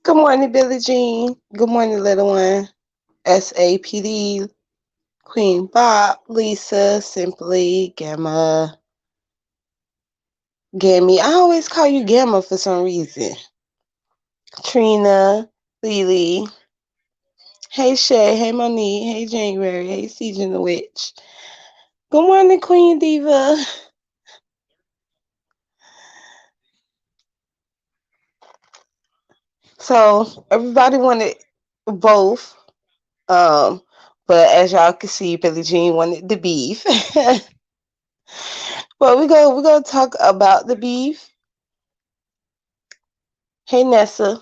Good morning, Billie Jean. Good morning, little one. SAPD, Queen Bob, Lisa, Simply, Gamma, Gammy. I always call you Gamma for some reason. Trina, Lily. Hey Shay, hey Monique, hey January, hey Season the Witch. Good morning, Queen Diva. So everybody wanted both. Um, but as y'all can see, Billie Jean wanted the beef. But we're gonna talk about the beef. Hey Nessa.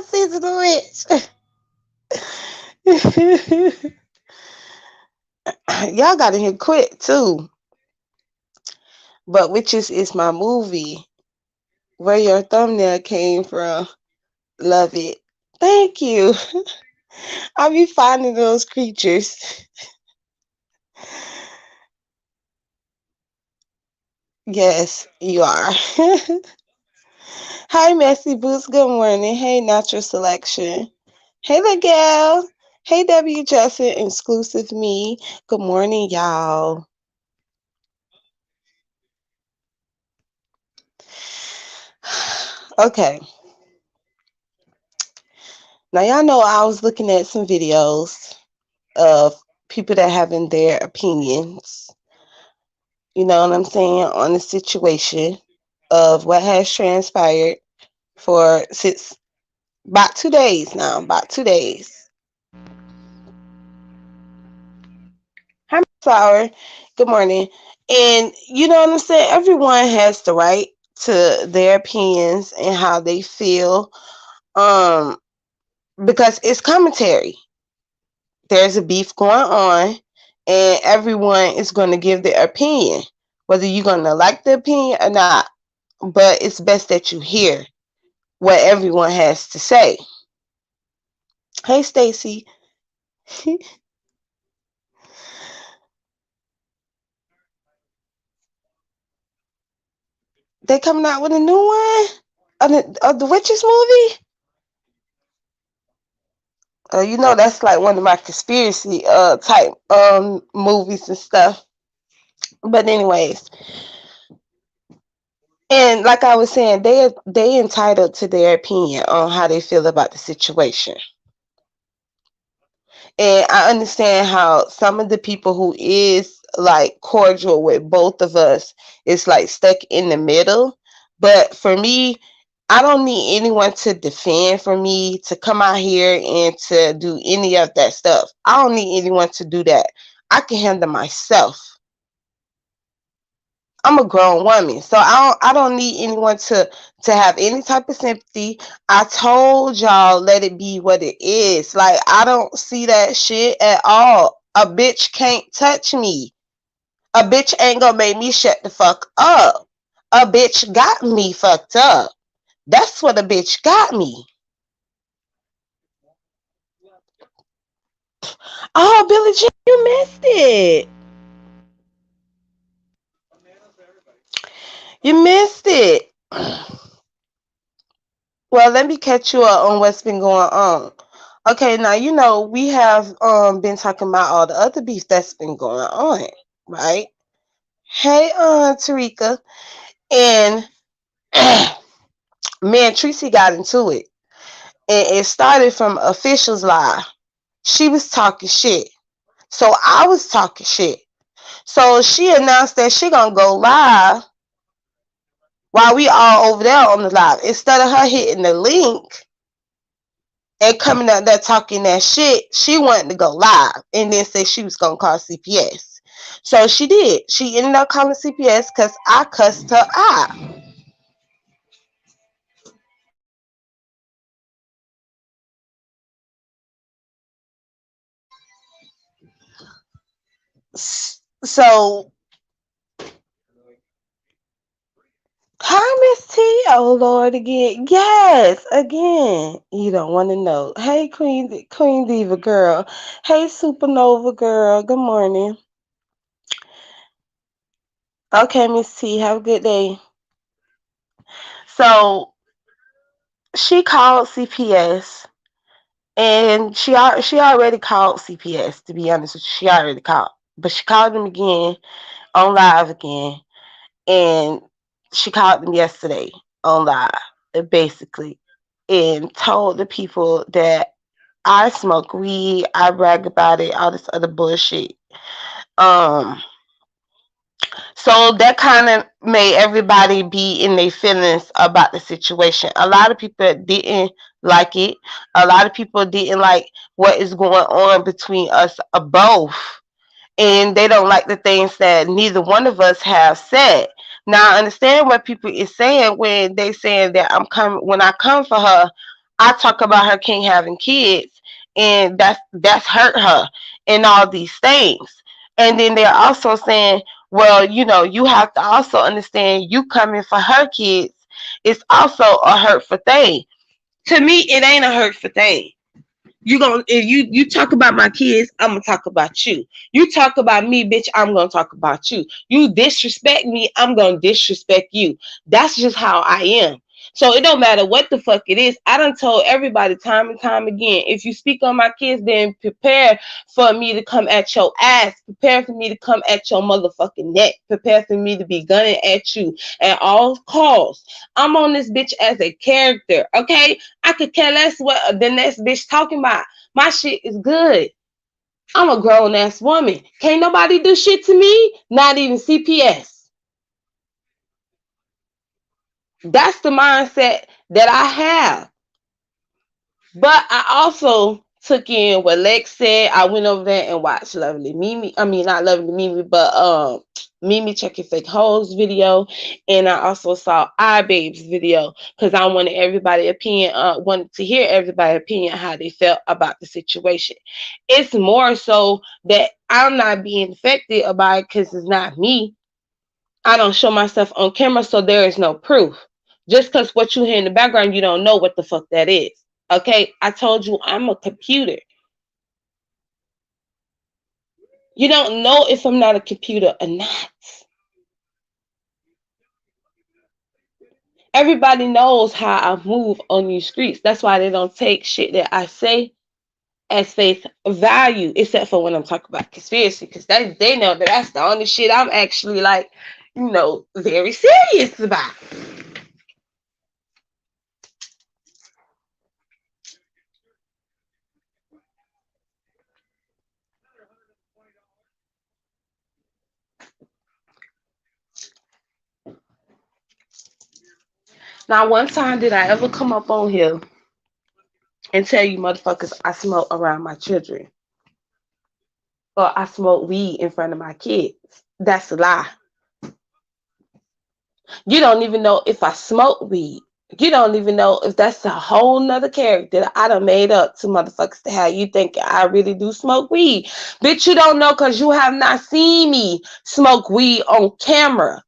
Season the Witch. Y'all got in here quick too. But Witches is my movie. Where your thumbnail came from. Love it. Thank you. I'll be finding those creatures. Yes, you are. Hi, Messy Boots. Good morning. Hey, Natural Selection. Hey, the gal. Hey, W. Justin, exclusive me. Good morning, y'all. Okay. Now, y'all know I was looking at some videos of people that having their opinions, you know what I'm saying, on the situation of what has transpired for since about 2 days now, about 2 days. Hi, Flower. Good morning. And you know what I'm saying? Everyone has the right to their opinions and how they feel. Um, because it's commentary. There's a beef going on, and everyone is going to give their opinion, whether you're going to like the opinion or not. But it's best that you hear what everyone has to say. Hey, Stacy. They coming out with a new one of the Witches movie. You know that's like one of my conspiracy type movies and stuff. But anyways, and like I was saying, they entitled to their opinion on how they feel about the situation. And I understand how some of the people who is like cordial with both of us is like stuck in the middle. But for me, I don't need anyone to defend for me to come out here and to do any of that stuff. I don't need anyone to do that. I can handle myself. I'm a grown woman, so I don't need anyone to have any type of sympathy. I told y'all let it be what it is. Like I don't see that shit at all. A bitch can't touch me. A bitch ain't gonna make me shut the fuck up. A bitch got me fucked up. That's what a bitch got me. Oh, Billie Jean, you missed it. You missed it. Well, let me catch you up on what's been going on. Okay, now you know we have been talking about all the other beef that's been going on, right? Hey, Tarika, and me and Tracy got into it, and it started from officials lie. She was talking shit, so I was talking shit. So she announced that she gonna go live while we all over there on the live. Instead of her hitting the link and coming out there talking that shit, she wanted to go live and then say she was gonna call CPS. So she did. She ended up calling CPS because I cussed her out. So, hi, Miss T. Oh Lord, again. Yes, again. You don't want to know. Hey, Queen Diva girl. Hey, Supernova girl. Good morning. Okay, Miss T, have a good day. So she called CPS, and she already called CPS. To be honest with you, she already called, but she called them again on live again, and she called them yesterday on live, basically, and told the people that I smoke weed, I brag about it, all this other bullshit. Um, So that kind of made everybody be in their feelings about the situation. A lot of people didn't like it. A lot of people didn't like what is going on between us both, and they don't like the things that neither one of us have said. Now I understand what people is saying when they saying that I'm coming when I come for her, I talk about her can't having kids, and that's hurt her and all these things. And then they're also saying, well, you have to also understand you coming for her kids is also a hurtful thing. To me, it ain't a hurtful thing. You gonna if you talk about my kids, I'm gonna talk about you. You talk about me, bitch, I'm gonna talk about you. You disrespect me, I'm gonna disrespect you. That's just how I am. So it don't matter what the fuck it is. I done told everybody time and time again, if you speak on my kids, then prepare for me to come at your ass. Prepare for me to come at your motherfucking neck. Prepare for me to be gunning at you at all costs. I'm on this bitch as a character, okay? I could care less what the next bitch talking about. My shit is good. I'm a grown ass woman. Can't nobody do shit to me, not even CPS. That's the mindset that I have. But I also took in what Lex said. I went over there and watched Lovely Mimi. I mean, not Lovely Mimi, but Mimi Checking Fake Hoes video, and I also saw iBabe's video because I wanted everybody opinion. Wanted to hear everybody opinion how they felt about the situation. It's more so that I'm not being affected by it because it's not me. I don't show myself on camera, so there is no proof. Just because what you hear in the background, you don't know what the fuck that is. Okay, I told you I'm a computer. You don't know if I'm not a computer or not. Everybody knows how I move on these streets. That's why they don't take shit that I say as face value, except for when I'm talking about conspiracy, because they know that that's the only shit I'm actually like, very serious about. Now, one time did I ever come up on here and tell you motherfuckers I smoke around my children or I smoke weed in front of my kids? That's a lie. You don't even know if I smoke weed. You don't even know if that's a whole nother character that I done made up to motherfuckers to have you think I really do smoke weed. Bitch, you don't know because you have not seen me smoke weed on camera.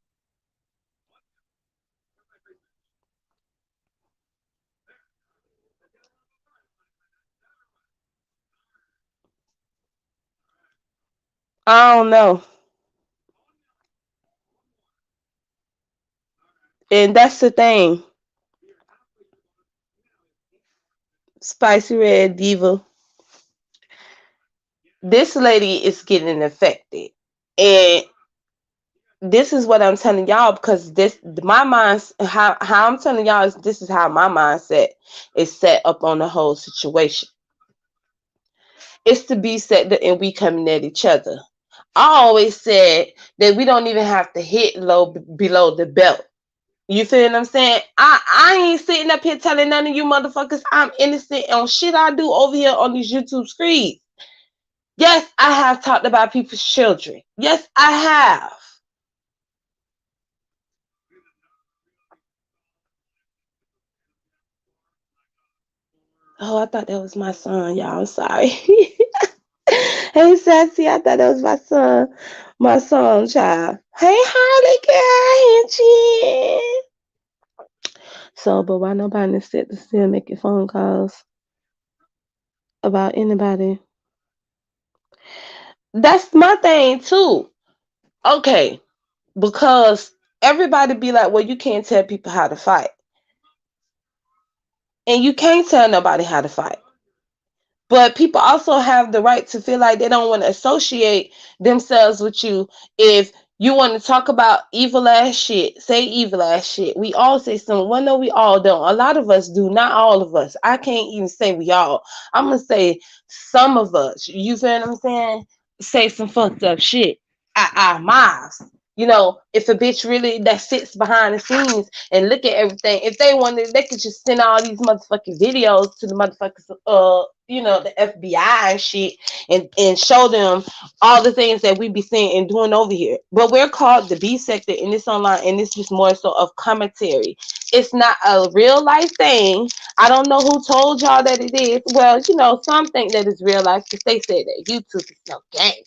I don't know. And that's the thing. Spicy Red Diva. This lady is getting affected. And this is what I'm telling y'all because this my mind how I'm telling y'all is this is how my mindset is set up on the whole situation. It's to be set and we coming at each other. I always said that we don't even have to hit low below the belt. You feel what I'm saying? I ain't sitting up here telling none of you motherfuckers I'm innocent on shit I do over here on these YouTube screens. Yes, I have talked about people's children. Yes, I have. Oh, I thought that was my son, y'all. I'm sorry. Hey, Sassy, I thought that was my son. My son, child. Hey, Harley girl. Hey, Chin. So, but why nobody sit to still making phone calls about anybody? That's my thing, too. Okay. because everybody be like, well, you can't tell people how to fight. And you can't tell nobody how to fight. But people also have the right to feel like they don't want to associate themselves with you. If you want to talk about evil ass shit, say evil ass shit. We all say something. Well, no, we all don't. A lot of us do, not all of us. I can't even say we all. I'm going to say some of us. You feel what I'm saying? Say some fucked up shit at our mouths. You know, if a bitch really that sits behind the scenes and look at everything, if they wanted, they could just send all these motherfucking videos to the motherfuckers, the FBI and shit, and show them all the things that we be seeing and doing over here. But we're called the B sector in this online, and this is more so of commentary. It's not a real life thing. I don't know who told y'all that it is. Well, some think that it's real life because they say that YouTube is no game.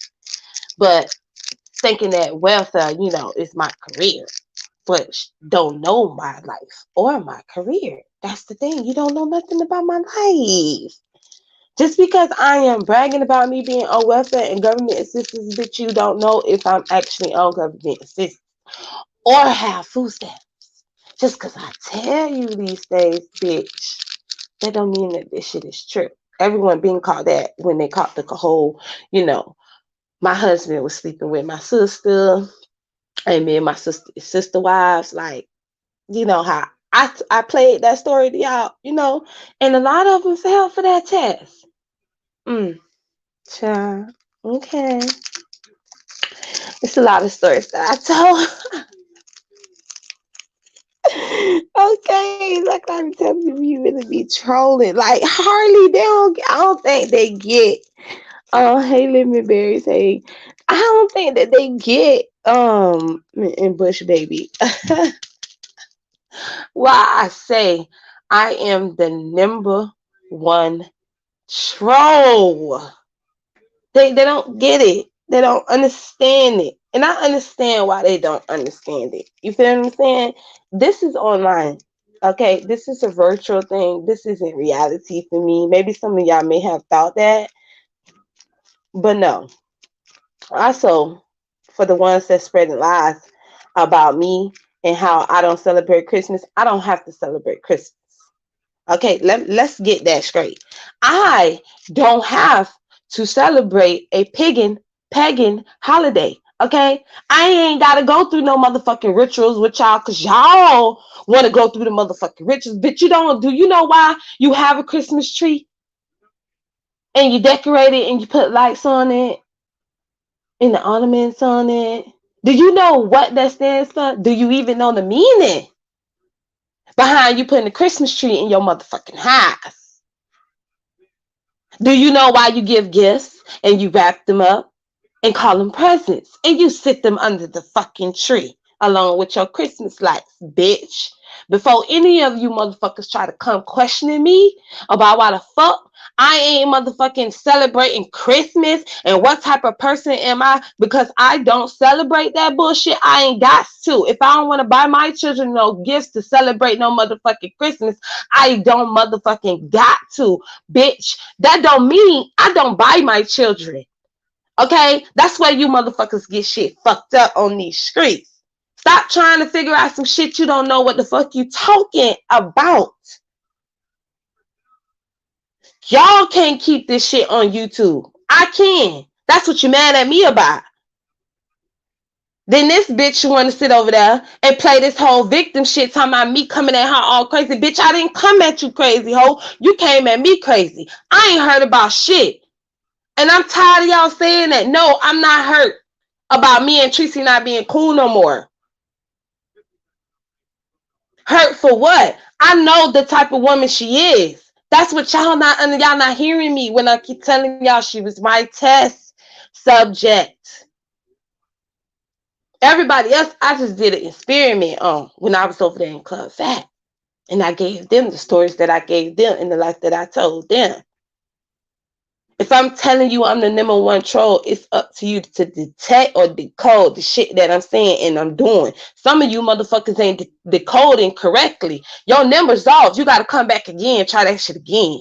But thinking that welfare, is my career, but don't know my life or my career. That's the thing. You don't know nothing about my life. Just because I am bragging about me being on welfare and government assistance, but you don't know if I'm actually on government assistance or have food stamps. Just because I tell you these things, bitch, that don't mean that this shit is true. Everyone being called that when they caught the whole, my husband was sleeping with my sister, and me and my sister wives, like, how I played that story to y'all, and a lot of them fell for that test. Child. Okay. It's a lot of stories that I told. Okay, like I'm telling you, you really be trolling. Like Harley, I don't think they get. Oh, hey, lemon berries. Hey, I don't think that they get in Bush Baby. Why I say I am the number one troll. They don't get it. They don't understand it. And I understand why they don't understand it. You feel what I'm saying? This is online. Okay, this is a virtual thing. This isn't reality for me. Maybe some of y'all may have thought that, but no. Also, for the ones that spreading lies about me and how I don't celebrate Christmas, I don't have to celebrate Christmas. Okay, let's get that straight. I don't have to celebrate a pagan holiday. Okay, I ain't gotta go through no motherfucking rituals with y'all because y'all want to go through the motherfucking rituals. But you don't. Do you know why you have a Christmas tree and you decorate it and you put lights on it and the ornaments on it? Do you know what that stands for? Do you even know the meaning behind you putting a Christmas tree in your motherfucking house? Do you know why you give gifts and you wrap them up and call them presents and you sit them under the fucking tree along with your Christmas lights, bitch? Before any of you motherfuckers try to come questioning me about why the fuck I ain't motherfucking celebrating Christmas and what type of person am I because I don't celebrate that bullshit, I ain't got to. If I don't want to buy my children no gifts to celebrate no motherfucking Christmas, I don't motherfucking got to, bitch. That don't mean I don't buy my children. Okay? That's why you motherfuckers get shit fucked up on these streets. Stop trying to figure out some shit you don't know what the fuck you talking about. Y'all can't keep this shit on YouTube. I can. That's what you're mad at me about. Then this bitch want to sit over there and play this whole victim shit talking about me coming at her all crazy. Bitch, I didn't come at you crazy, ho. You came at me crazy. I ain't heard about shit. And I'm tired of y'all saying that. No, I'm not hurt about me and Tracy not being cool no more. Hurt for what? I know the type of woman she is. That's what y'all not hearing me when I keep telling y'all she was my test subject. Everybody else, I just did an experiment on when I was over there in Club Fat. And I gave them the stories that I gave them and the life that I told them. If I'm telling you I'm the number one troll, it's up to you to detect or decode the shit that I'm saying and I'm doing. Some of you motherfuckers ain't decoding correctly. Your number's off. You got to come back again and try that shit again.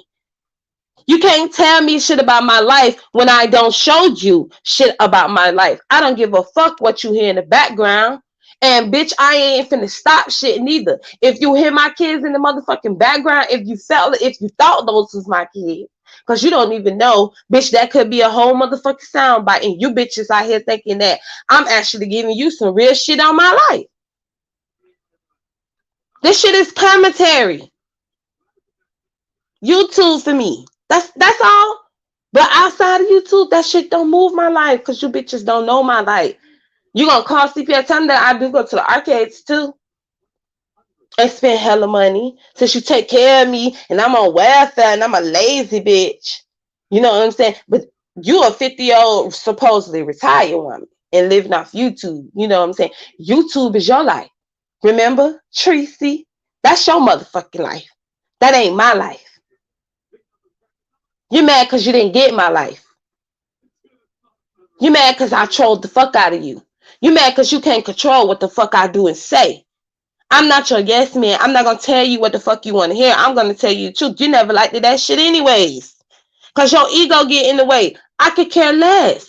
You can't tell me shit about my life when I don't show you shit about my life. I don't give a fuck what you hear in the background. And bitch, I ain't finna stop shit neither. If you hear my kids in the motherfucking background, if you thought those was my kids, cause you don't even know, bitch, that could be a whole motherfucking soundbite, and you bitches out here thinking that I'm actually giving you some real shit on my life. This shit is commentary. YouTube for me. That's all. But outside of YouTube, that shit don't move my life, cause you bitches don't know my life. You gonna call CPS? Tell them that I do go to the arcades too and spend hella money since you take care of me and I'm on welfare and I'm a lazy bitch. You know what I'm saying? But you a 50-year-old supposedly retired woman and living off YouTube. You know what I'm saying? YouTube is your life. Remember, Tracy? That's your motherfucking life. That ain't my life. You're mad because you didn't get my life. You mad because I trolled the fuck out of you. You mad because you can't control what the fuck I do and say. I'm not your yes man. I'm not gonna tell you what the fuck you want to hear. I'm gonna tell you the truth. You never liked that shit anyways. Cause your ego get in the way. I could care less.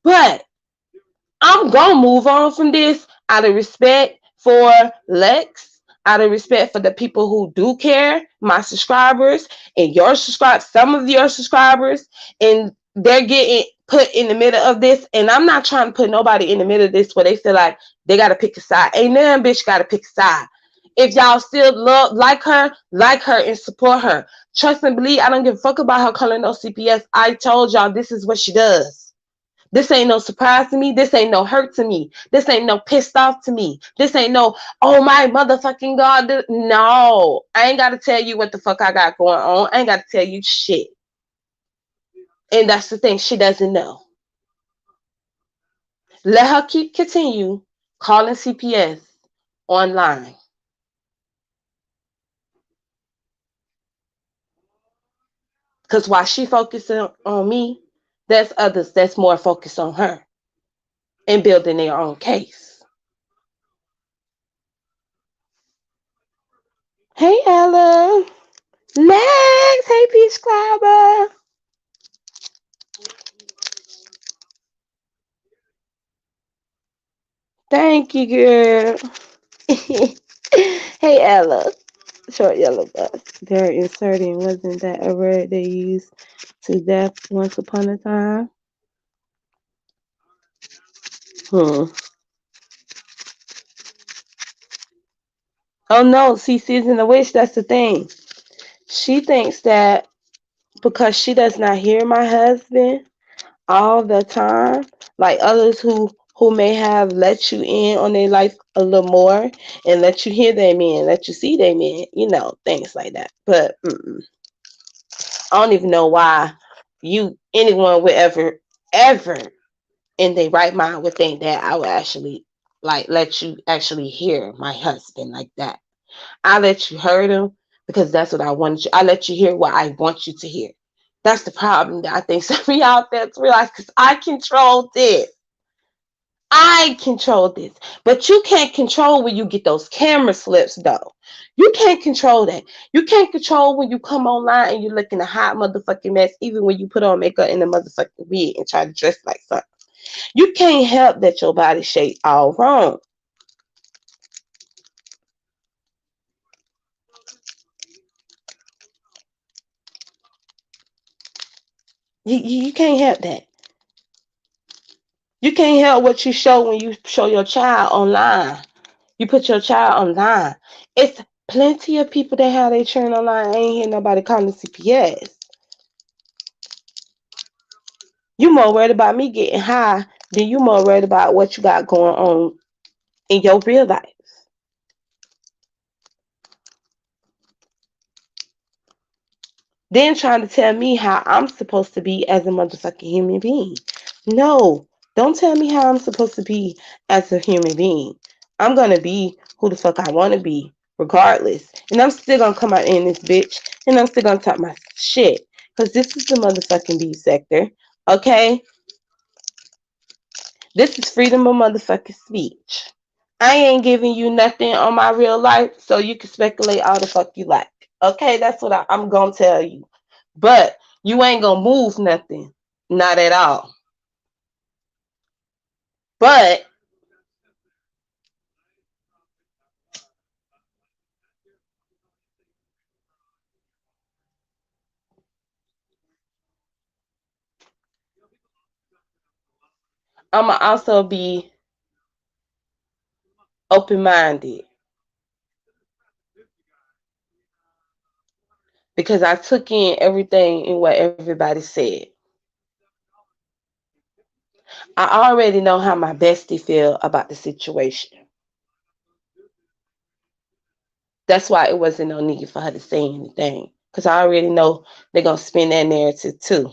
But I'm gonna move on from this out of respect for Lex, out of respect for the people who do care, my subscribers and your subscribers, some of your subscribers, and they're getting put in the middle of this. And I'm not trying to put nobody in the middle of this where they feel like they gotta pick a side. Ain't none bitch gotta pick a side. If y'all still like her and support her. Trust and believe, I don't give a fuck about her calling no CPS. I told y'all this is what she does. This ain't no surprise to me. This ain't no hurt to me. This ain't no pissed off to me. This ain't no, oh my motherfucking God. No, I ain't got to tell you what the fuck I got going on. I ain't got to tell you shit. And that's the thing, she doesn't know. Let her continue calling CPS online. Because while she focusing on me, there's others that's more focused on her and building their own case. Hey, Ella. Lex. Hey, Peach Clobber. Thank you, girl. Hey, Ella. Short yellow bus. They're inserting. Wasn't that a word they used to death once upon a time? Hmm. Oh no, see, Season the Witch, that's the thing. She thinks that because she does not hear my husband all the time, like others who may have let you in on their life a little more and let you hear their men, let you see their men, things like that. But I don't even know why anyone would ever in their right mind would think that I would actually like let you actually hear my husband like that. I let you hear him because that's what I want you. I let you hear what I want you to hear. That's the problem that I think some of y'all out there to realize because I control this. I control this. But you can't control when you get those camera slips though. You can't control that. You can't control when you come online and you're looking a hot motherfucking mess, even when you put on makeup in a motherfucking wig and try to dress like something. You can't help that your body shape all wrong. You can't help that. You can't help what you show when you show your child online. You put your child online. It's plenty of people that have their children online. I ain't hear nobody calling CPS. You more worried about me getting high than you more worried about what you got going on in your real life. Then trying to tell me how I'm supposed to be as a motherfucking human being. No, don't tell me how I'm supposed to be as a human being. I'm gonna be who the fuck I wanna be, regardless. And I'm still gonna come out in this bitch and I'm still gonna talk my shit. Cause this is the motherfucking B sector. Okay? This is freedom of motherfucking speech. I ain't giving you nothing on my real life, so you can speculate all the fuck you like. Okay, that's what I'm gonna tell you. But you ain't gonna move nothing. Not at all. But I'ma also be open-minded because I took in everything in what everybody said. I already know how my bestie feel about the situation. That's why it wasn't no need for her to say anything. Because I already know they're gonna spin that narrative too.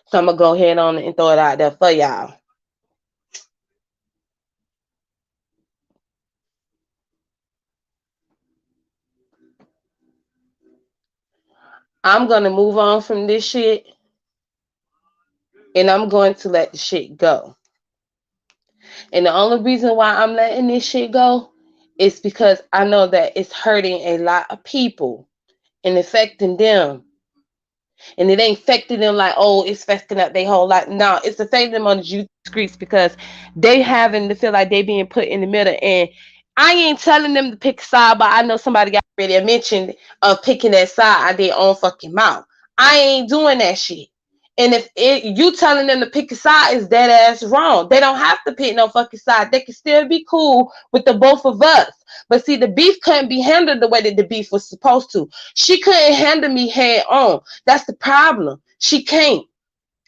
So I'm gonna go ahead on and throw it out there for y'all. I'm gonna move on from this shit and I'm going to let the shit go. And the only reason why I'm letting this shit go is because I know that it's hurting a lot of people and affecting them. And it ain't affecting them like, oh, it's affecting up their whole life. No, it's affecting them on the juice streets because they having to feel like they being put in the middle. And I ain't telling them to pick a side, but I know somebody got already mentioned of picking that side out their own fucking mouth. I ain't doing that shit. And if you telling them to pick a side is dead ass wrong. They don't have to pick no fucking side. They can still be cool with the both of us. But see, the beef couldn't be handled the way that the beef was supposed to. She couldn't handle me head on. That's the problem. She can't.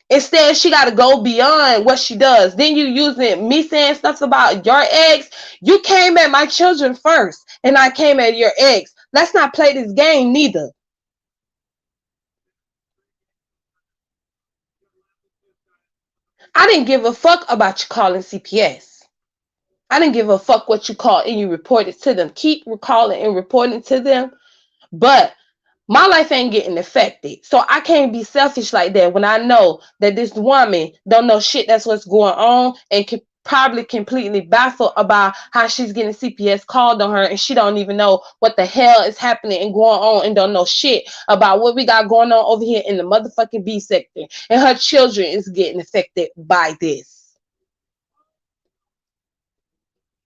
Instead, she got to go beyond what she does. Then you using me saying stuff about your ex. You came at my children first, and I came at your ex. Let's not play this game neither. I didn't give a fuck about you calling CPS. I didn't give a fuck what you called and you reported to them. Keep recalling and reporting to them. But my life ain't getting affected. So I can't be selfish like that when I know that this woman don't know shit that's what's going on and can probably completely baffled about how she's getting CPS called on her and she don't even know what the hell is happening and going on and don't know shit about what we got going on over here in the motherfucking B sector. And her children is getting affected by this.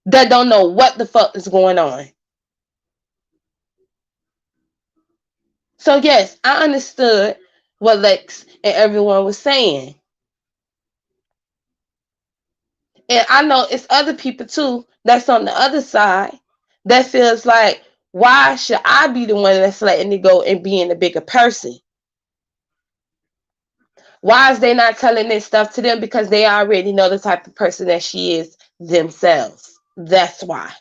That don't know what the fuck is going on. So yes, I understood what Lex and everyone was saying. And I know it's other people too that's on the other side that feels like, why should I be the one that's letting it go and being the bigger person? Why is they not telling this stuff to them? Because they already know the type of person that she is themselves. That's why.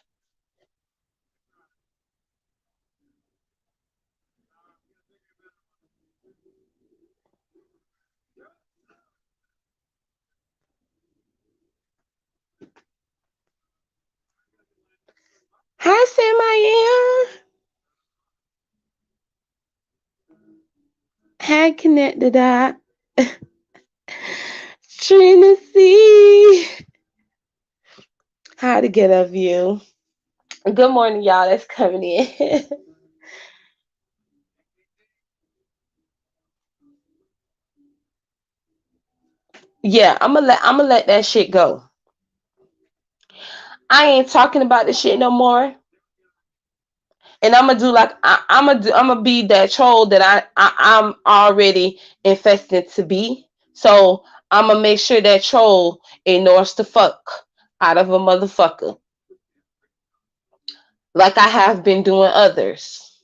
Hi, Sam. Hi, Connected Dot. Trying to see how to get a view. Good morning, y'all. That's coming in. Yeah, I'm gonna let that shit go. I ain't talking about this shit no more. And I'm gonna do like I'm gonna be that troll that I'm already infested to be. So I'm gonna make sure that troll ignores the fuck out of a motherfucker, like I have been doing others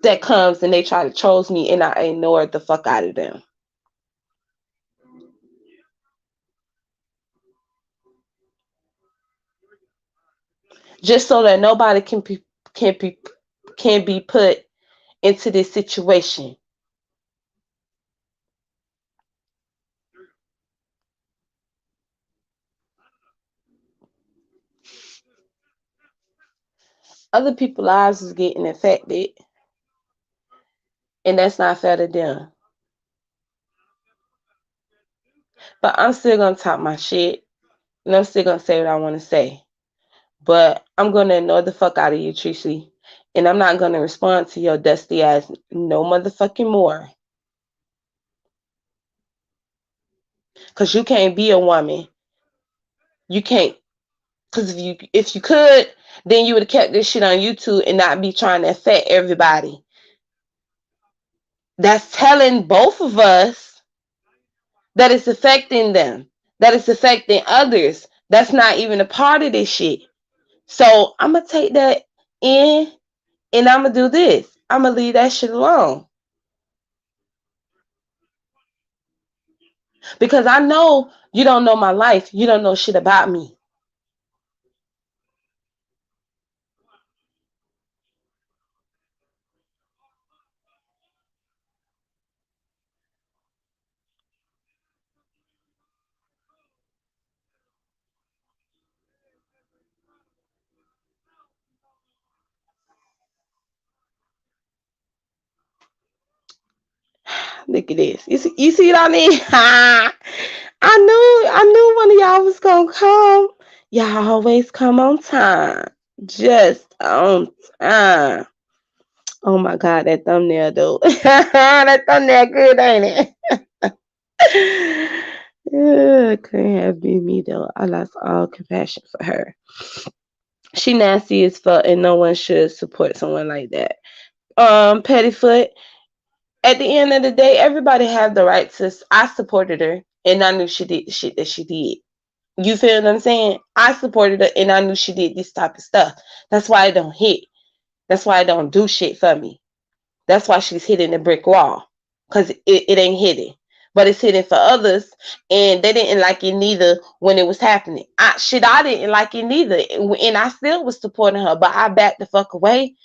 that comes and they try to trolls me and I ignore the fuck out of them, just so that nobody can be can be put into this situation. Other people's lives is getting affected, and that's not fair to them. But I'm still gonna talk my shit, and I'm still gonna say what I want to say. But I'm gonna ignore the fuck out of you, Tracy, and I'm not gonna respond to your dusty ass no motherfucking more. Cause you can't be a woman. You can't. Cause if you could, then you would have kept this shit on YouTube and not be trying to affect everybody. That's telling both of us that it's affecting them. that is affecting others that's not even a part of this shit. So I'm gonna take that in, and I'm gonna do this. I'm gonna leave that shit alone because I know you don't know my life. You don't know shit about me. Look at this. You see what I mean? I knew one of y'all was gonna come. Y'all always come on time. Just on time. Oh my god, that thumbnail though. That thumbnail good, ain't it? Couldn't have been me though. I lost all compassion for her. She nasty as fuck, and no one should support someone like that. Pettyfoot. At the end of the day, everybody have the right to. I supported her, and I knew she did the shit that she did. You feel what I'm saying? I supported her, and I knew she did this type of stuff. That's why it don't hit. That's why it don't do shit for me. That's why she's hitting the brick wall, because it ain't hitting. But it's hitting for others, and they didn't like it neither when it was happening. I didn't like it neither, and I still was supporting her, but I backed the fuck away.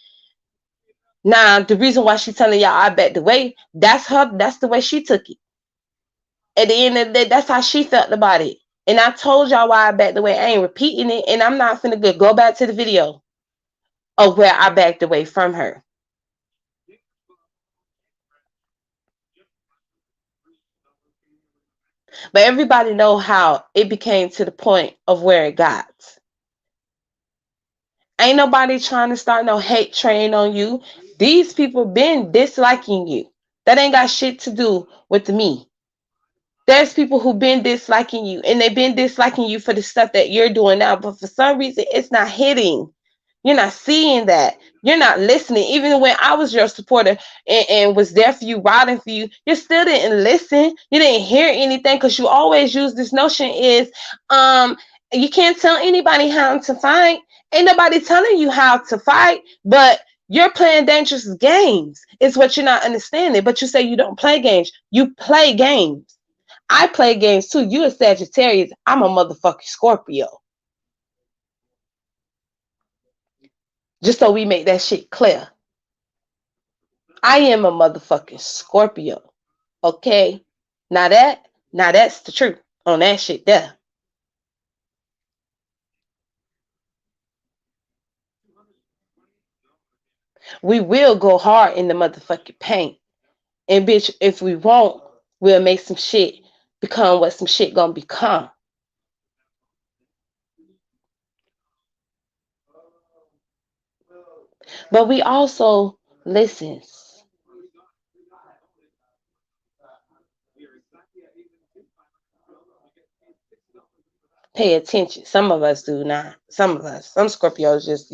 Now, the reason why she's telling y'all I backed away, that's her. That's the way she took it. At the end of the day, that's how she felt about it. And I told y'all why I backed away. I ain't repeating it, and I'm not finna go back to the video of where I backed away from her. But everybody know how it became to the point of where it got. Ain't nobody trying to start no hate train on you. These people been disliking you. That ain't got shit to do with me. There's people who been disliking you, and they've been disliking you for the stuff that you're doing now, but for some reason it's not hitting. You're not seeing that. You're not listening. Even when I was your supporter and was there for you, riding for you, you still didn't listen. You didn't hear anything because you always use this notion is you can't tell anybody how to fight. Ain't nobody telling you how to fight, but you're playing dangerous games. It's what you're not understanding. But you say you don't play games. You play games. I play games too. You a Sagittarius. I'm a motherfucking Scorpio. Just so we make that shit clear. I am a motherfucking Scorpio. Okay? Now that's the truth on that shit there. We will go hard in the motherfucking paint. And bitch, if we won't, we'll make some shit become what some shit gonna become. But we also listen, pay attention. Some of us do not. Some of us, some Scorpios just,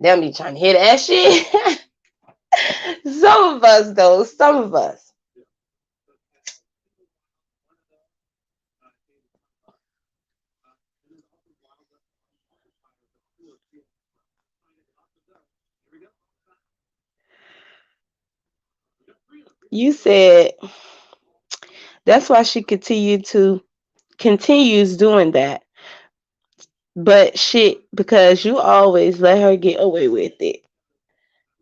they'll be trying to hear that shit. Some of us though, some of us. You said that's why she continues doing that. But shit, because you always let her get away with it.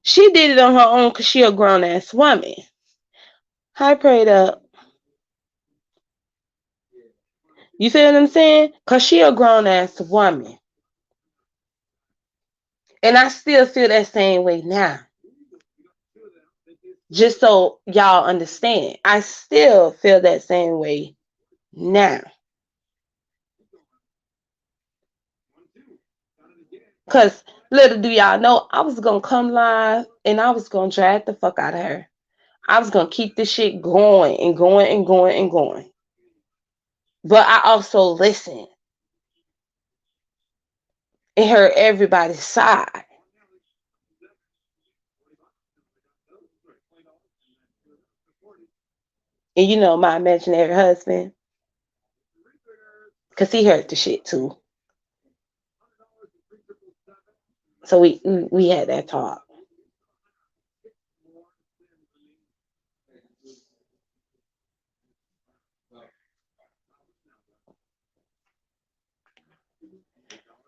She did it on her own because she a grown ass woman. Hi, prayed up. You feel what I'm saying? Because she a grown ass woman. And I still feel that same way now. Just so y'all understand, I still feel that same way now. Because little do y'all know, I was going to come live and I was going to drag the fuck out of her. I was going to keep this shit going and going and going and going. But I also listened and heard everybody's side. And my imaginary husband, because he heard the shit too. So we had that talk.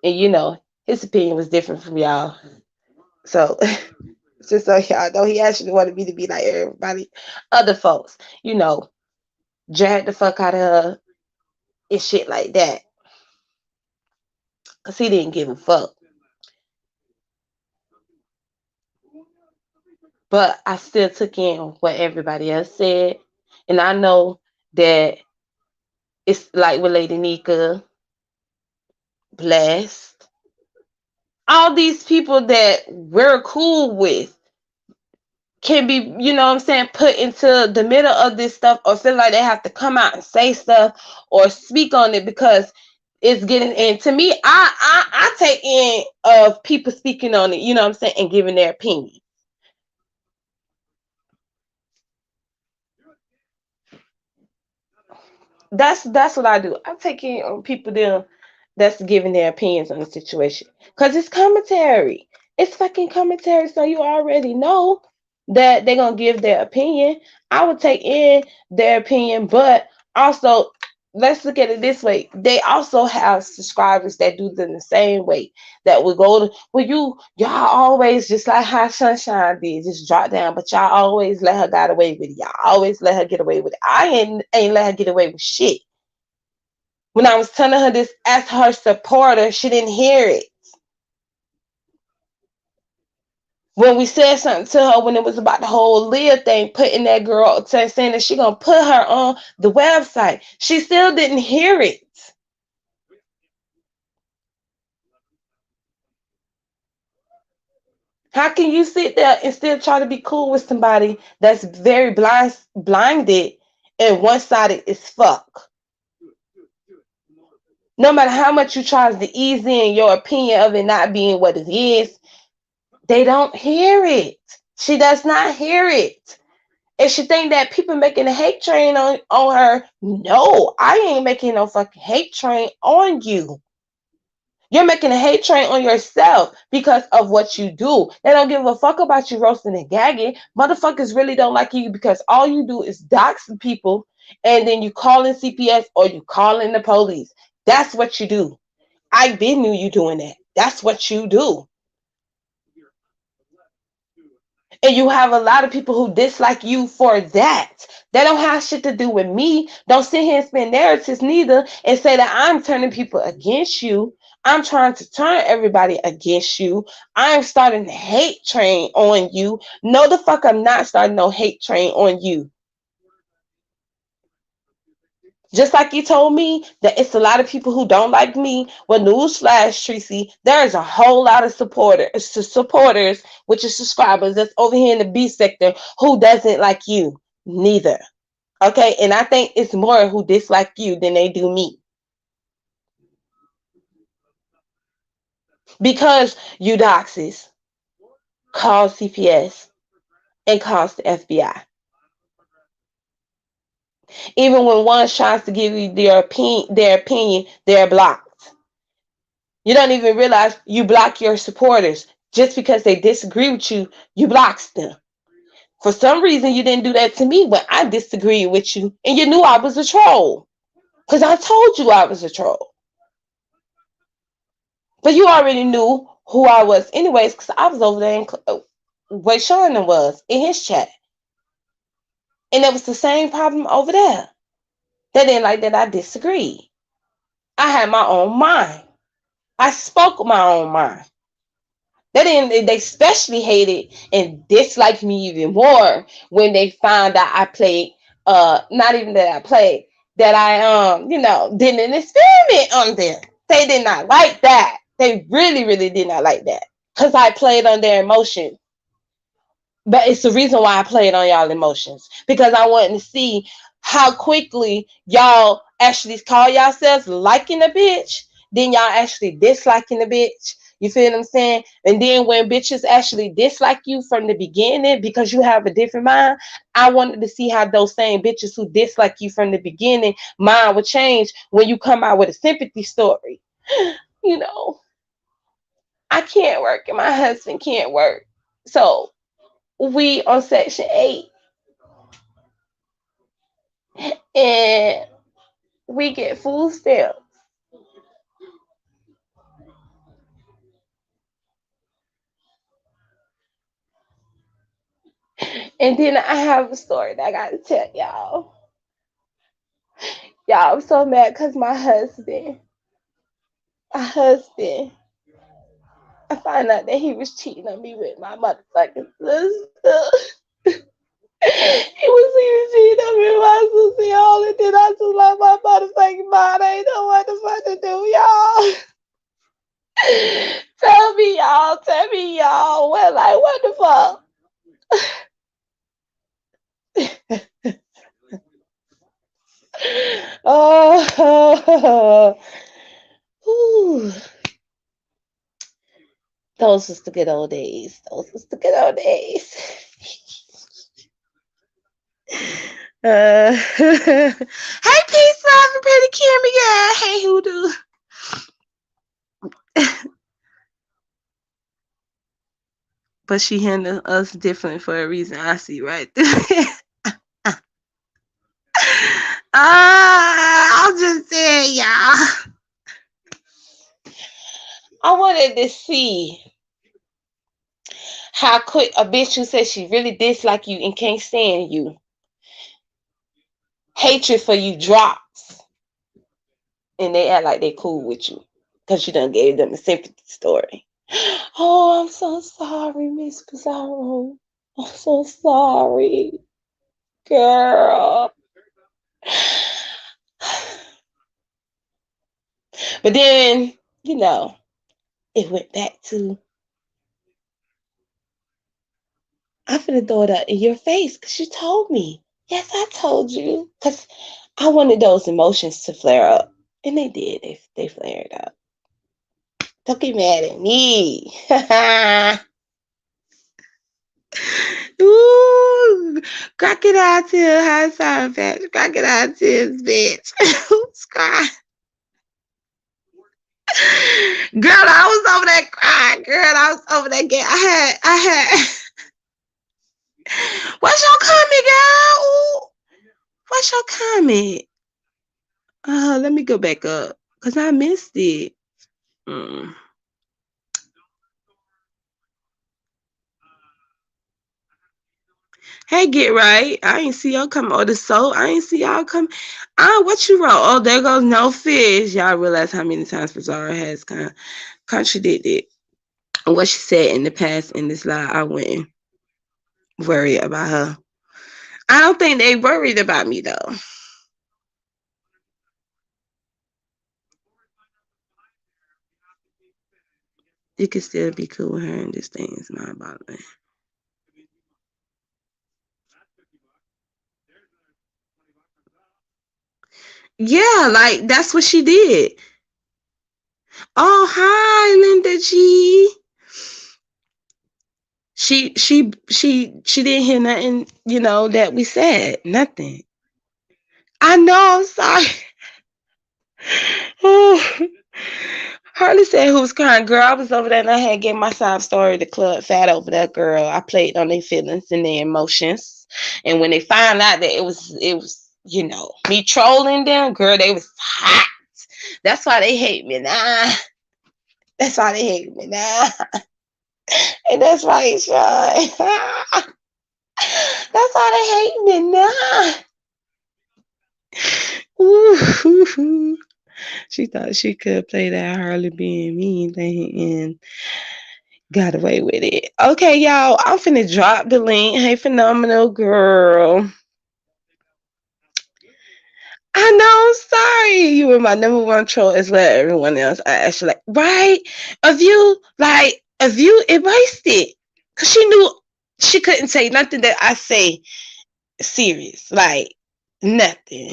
And his opinion was different from y'all. So just so y'all know, he actually wanted me to be like everybody other folks, drag the fuck out of her and shit like that. Cause he didn't give a fuck. But I still took in what everybody else said. And I know that it's like with Lady Nika, Blessed, all these people that we're cool with can be, what I'm saying, put into the middle of this stuff or feel like they have to come out and say stuff or speak on it because it's getting, and to me, I take in of people speaking on it, what I'm saying, and giving their opinion. That's what I do. I'm taking on people them that's giving their opinions on the situation because it's commentary. It's fucking commentary, so you already know that they're gonna give their opinion. I would take in their opinion, but also let's look at it this way. They also have subscribers that do them the same way. That would go to well, y'all always just like how Sunshine did, just drop down, but y'all always let her get away with it. Y'all always let her get away with it. I ain't let her get away with shit. When I was telling her this as her supporter, she didn't hear it. When we said something to her when it was about the whole Leah thing, putting that girl saying that she gonna put her on the website, she still didn't hear it. How can you sit there and still try to be cool with somebody that's very blinded and one-sided as fuck? No matter how much you try to ease in your opinion of it not being what it is, they don't hear it. She does not hear it. And she think that people making a hate train on her. No, I ain't making no fucking hate train on you. You're making a hate train on yourself because of what you do. They don't give a fuck about you roasting and gagging. Motherfuckers really don't like you because all you do is dox people and then you call in CPS or you call in the police. That's what you do. I been knew you doing that. That's what you do. And you have a lot of people who dislike you for that. They don't have shit to do with me. Don't sit here and spin narratives neither and say that I'm turning people against you. I'm trying to turn everybody against you. I'm starting a hate train on you. No, the fuck, I'm not starting no hate train on you. Just like you told me that it's a lot of people who don't like me. Well, newsflash, Tracy, there is a whole lot of supporters, which is subscribers, that's over here in the B sector who doesn't like you. Neither. Okay, and I think it's more who dislike you than they do me. Because you doxes cause CPS and cause the FBI. Even when one tries to give you their opinion, they're blocked. You don't even realize you block your supporters just because they disagree with you. You block them. For some reason, you didn't do that to me when I disagreed with you, and you knew I was a troll because I told you I was a troll. But you already knew who I was, anyways, because I was over there where Sean was in his chat, and it was the same problem over there. They didn't like that I disagreed. I had my own mind. I spoke my own mind. They didn't. They especially hated and disliked me even more when they found out I played. Not even that I played. That I did an experiment on them. They did not like that. They really, really did not like that because I played on their emotions. But it's the reason why I played on y'all emotions because I wanted to see how quickly y'all actually call yourselves liking a bitch, then y'all actually disliking the bitch. You feel what I'm saying? And then when bitches actually dislike you from the beginning because you have a different mind, I wanted to see how those same bitches who dislike you from the beginning, mind would change when you come out with a sympathy story. You know, I can't work and my husband can't work. So we on section 8 and we get food stamps. And then I have a story that I gotta tell y'all. Y'all, I'm so mad because my husband, I found out that he was cheating on me with my motherfucking sister. He was cheating on me with my sister, y'all, and then I just like my motherfucking mind. I ain't know what the fuck to do, y'all. Tell me, y'all. What, like, what the fuck? Oh, whew. Those was the good old days. Those was the good old days. Hey, peace, love, and pretty Kimmy, yeah. Hey, hoodoo. But she handled us different for a reason. I see right there. I'm just saying, y'all. I wanted to see how quick a bitch who says she really dislike you and can't stand you, hatred for you drops, and they act like they cool with you because you done gave them a sympathy story. Oh, I'm so sorry, Miss Pizarro. I'm so sorry, girl. But then, you know, it went back to, I'm finna throw it up in your face because you told me. Yes, I told you. Because I wanted those emotions to flare up. And they did. They flared up. Don't get mad at me. Ooh, crocodile tears, high sound patch. Crocodile tears, bitch. Who's crying? Girl, I was over there crying. Girl, I was over there getting. I had. What's your comment, girl? Ooh, what's your comment? Let me go back up because I missed it. Mm. Hey, get right. I ain't see y'all come. Or the soul. I ain't see y'all come. What you wrote? Oh, there goes no fish. Y'all realize how many times Pizarro has kind of contradicted what she said in the past in this live. I wouldn't worry about her. I don't think they worried about me though. You can still be cool with her and this thing is not bothering. Yeah, like that's what she did. Oh, hi, Linda G. She didn't hear nothing, that we said. Nothing. I know, I'm sorry. Harley said who was crying. Girl, I was over there and I had gave my side story to Club Fat over there, girl. I played on their feelings and their emotions. And when they found out that it was, me trolling them, girl, they was hot. That's why they hate me now. That's why they hate me now. And that's right, Sean. That's why they hate me now. Ooh, she thought she could play that Harley being mean thing and got away with it. Okay, y'all, I'm finna drop the link. Hey, phenomenal girl. I know, I'm sorry. You were my number one troll as well as everyone else. I actually like, right? Of you erased it. Cause she knew she couldn't say nothing that I say serious. Like nothing.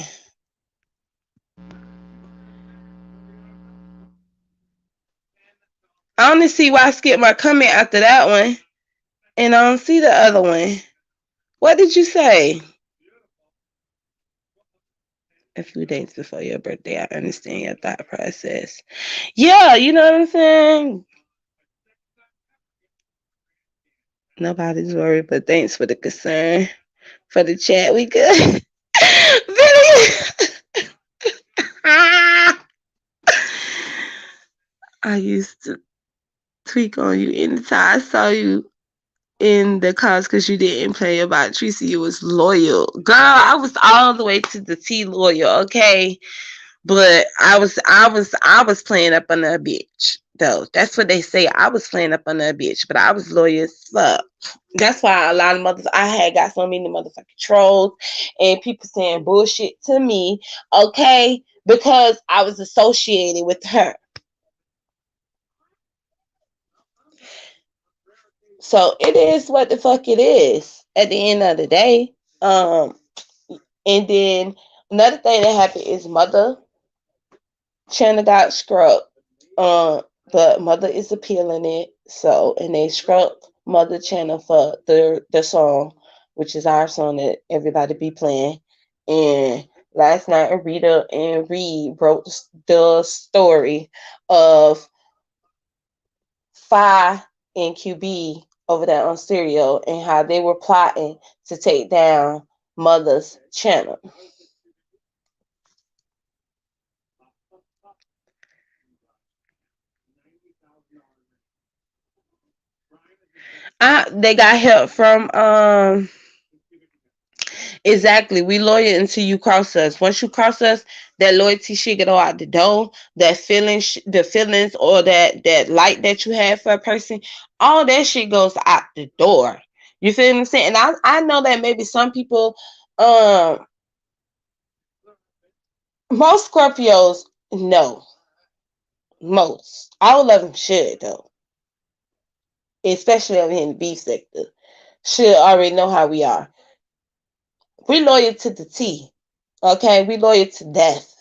I only see why I skipped my comment after that one, and I don't see the other one. What did you say? A few days before your birthday, I understand your thought process. Yeah, you know what I'm saying? Nobody's worried, but thanks for the concern. For the chat, we good. Billy! I used to tweak on you anytime I saw you in the cause because you didn't play about Tracy. You was loyal. Girl, I was all the way to the T loyal, okay? But I was playing up on a bitch though. That's what they say. I was playing up on a bitch, but I was loyal as fuck. That's why a lot of mothers I had got so many motherfucking trolls and people saying bullshit to me, okay, because I was associated with her. So it is what the fuck it is at the end of the day. Um, and then another thing that happened is mother channel got scrubbed. But mother is appealing it. So and they scrubbed mother channel for the song, which is our song that everybody be playing. And last night Rita and Reed broke the story of Phi and QB over there on stereo and how they were plotting to take down mother's channel. They got help from exactly. We loyal until you cross us. Once you cross us, that loyalty shit get all out the door. That feeling, the feelings, or that light that you have for a person, all that shit goes out the door. You feel what I'm saying? And I know that maybe some people, um, most Scorpios know. Most, all of them should though, especially over here in the beef sector, should already know how we are. We loyal to the T. Okay, we loyal to death.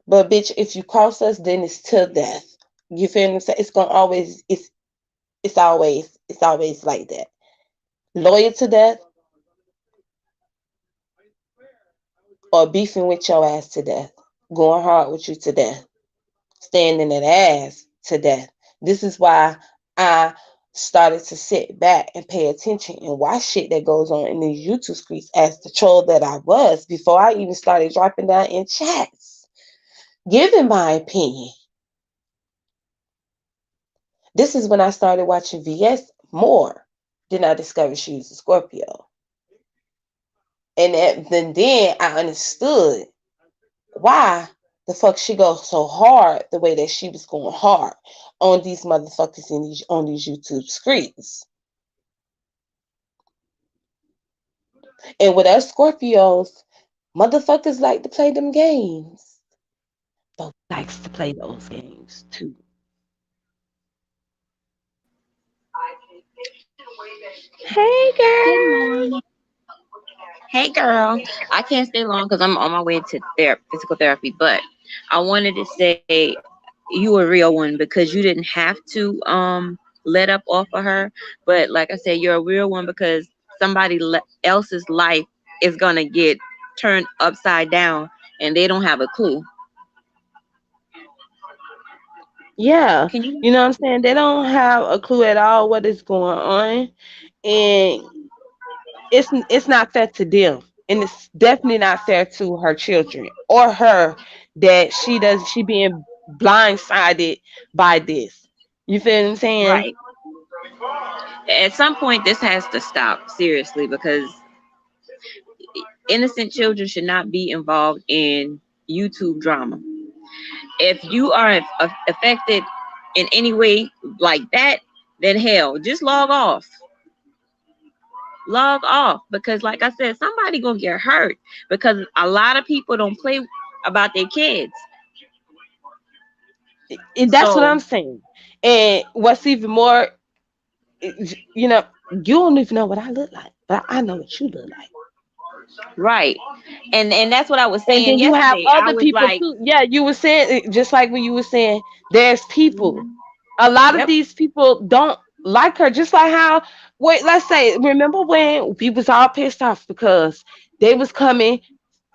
But bitch, if you cross us, then it's to death. You feel what I'm saying? It's gonna always it's always like that. Loyal to death or beefing with your ass to death. Going hard with you to death. Standing that ass to death. This is why I started to sit back and pay attention and watch shit that goes on in these YouTube streets as the troll that I was before I even started dropping down in chats, giving my opinion. This is when I started watching VS more. Then I discovered she was a Scorpio. And then I understood why the fuck she goes so hard the way that she was going hard on these motherfuckers on these YouTube screens. And with us Scorpios, motherfuckers like to play them games. But likes to play those games too. Hey Good girl. morning. Hey, girl. I can't stay long because I'm on my way to physical therapy. But I wanted to say you a real one because you didn't have to let up off of her. But like I said, you're a real one because somebody else's life is gonna get turned upside down and they don't have a clue. Yeah. Can you? You know what I'm saying? They don't have a clue at all what is going on. And it's not fair to them, and it's definitely not fair to her children or her that she being blindsided by this. You feel what I'm saying? Right. At some point, this has to stop seriously because innocent children should not be involved in YouTube drama. If you are affected in any way like that, then hell, just log off, because like I said, somebody gonna get hurt because a lot of people don't play about their kids. And that's what So I'm saying. And what's even more, you know, you don't even know what I look like, but I know what you look like. right, and that's what I was And saying then you have yesterday. I other was people like, too. Yeah, you were saying just like when you were saying there's people. A lot of Yep. these people don't like her, just like how, wait, let's say, remember when we was all pissed off because they was coming,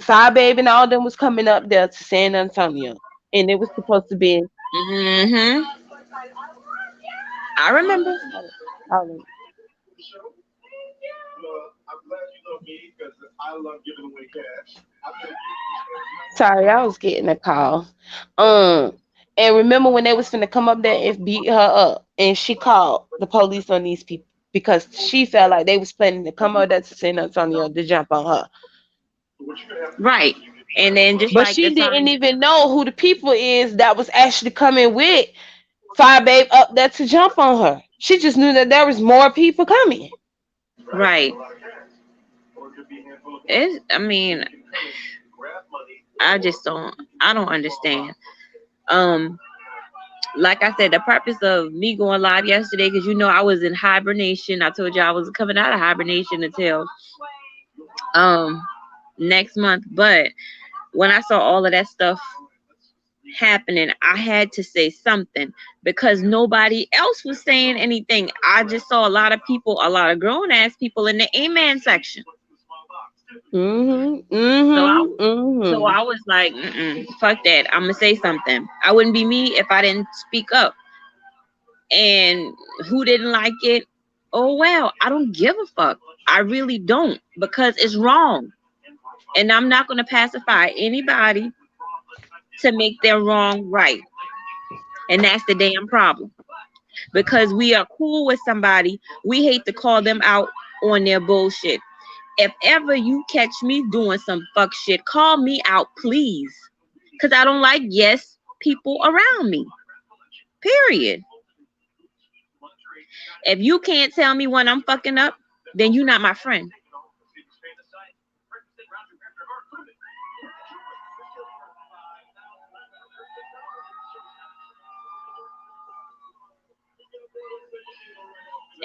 Side Babe and all them was coming up there to San Antonio, and it was supposed to be. Mm-hmm. I remember. Sorry, I was getting a call. Um, and remember when they was finna come up there and beat her up, and she called the police on these people because she felt like they was planning to come up there to San Antonio to jump on her. Right. And then just But like the she didn't time. even know who the people is that was actually coming with Fire Babe up there to jump on her. She just knew that there was more people coming. Right. It's, I mean, I just I don't understand. Um, like I said, the purpose of me going live yesterday, because I was in hibernation. I told you I was coming out of hibernation until um next month. But when I saw all of that stuff happening, I had to say something because nobody else was saying anything. I just saw a lot of people, a lot of grown ass people in the amen section. Mhm. So I Mhm. so Mhm. I was like, fuck that. I'm gonna say something. I wouldn't be me if I didn't speak up. And who didn't like it? Oh well, I don't give a fuck. I really don't, because it's wrong. And I'm not gonna pacify anybody to make their wrong right. And that's the damn problem. Because we are cool with somebody, we hate to call them out on their bullshit. If ever you catch me doing some fuck shit, call me out, please. Because I don't like yes people around me. Period. If you can't tell me when I'm fucking up, then you're not my friend.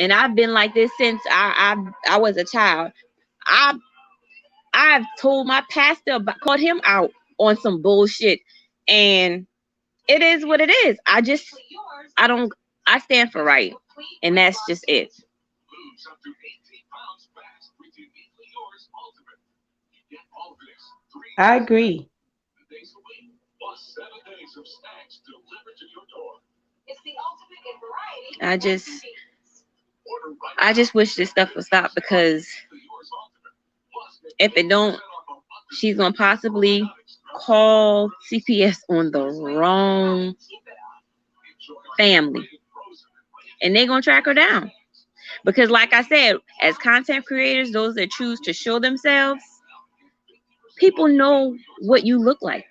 And I've been like this since I was a child. I I've told my pastor about, called him out on some bullshit, and it is what it is. I don't I stand for right, and that's just it. I agree. I just I just wish this stuff would stop, because if it don't, she's gonna possibly call CPS on the wrong family, and they're gonna track her down. Because, like I said, as content creators, those that choose to show themselves, people know what you look like.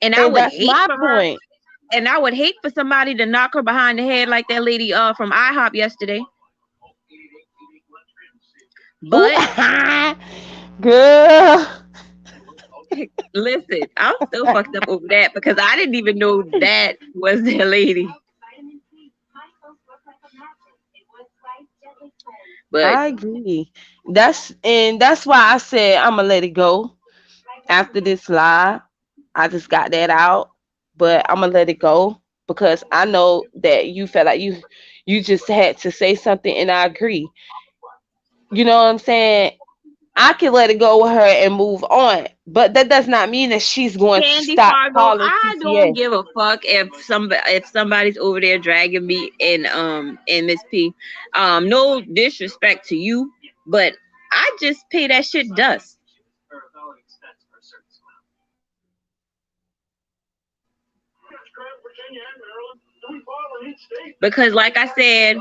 And I And would that's hate my for her, point. and I would hate for somebody to knock her behind the head like that lady from IHOP yesterday. Ooh, But girl. listen, I'm still fucked up over that because I didn't even know that was their lady. But I agree. That's why I said I'm gonna let it go after this live. I just got that out, but I'm gonna let it go because I know that you felt like you just had to say something, and I agree. You know what I'm saying? I can let it go with her and move on, but that does not mean that she's going to Candy stop Fargo, calling I don't CPS. give a fuck if somebody's over there dragging me in Miss P. No disrespect to you, but I just pay that shit dust. Because like I said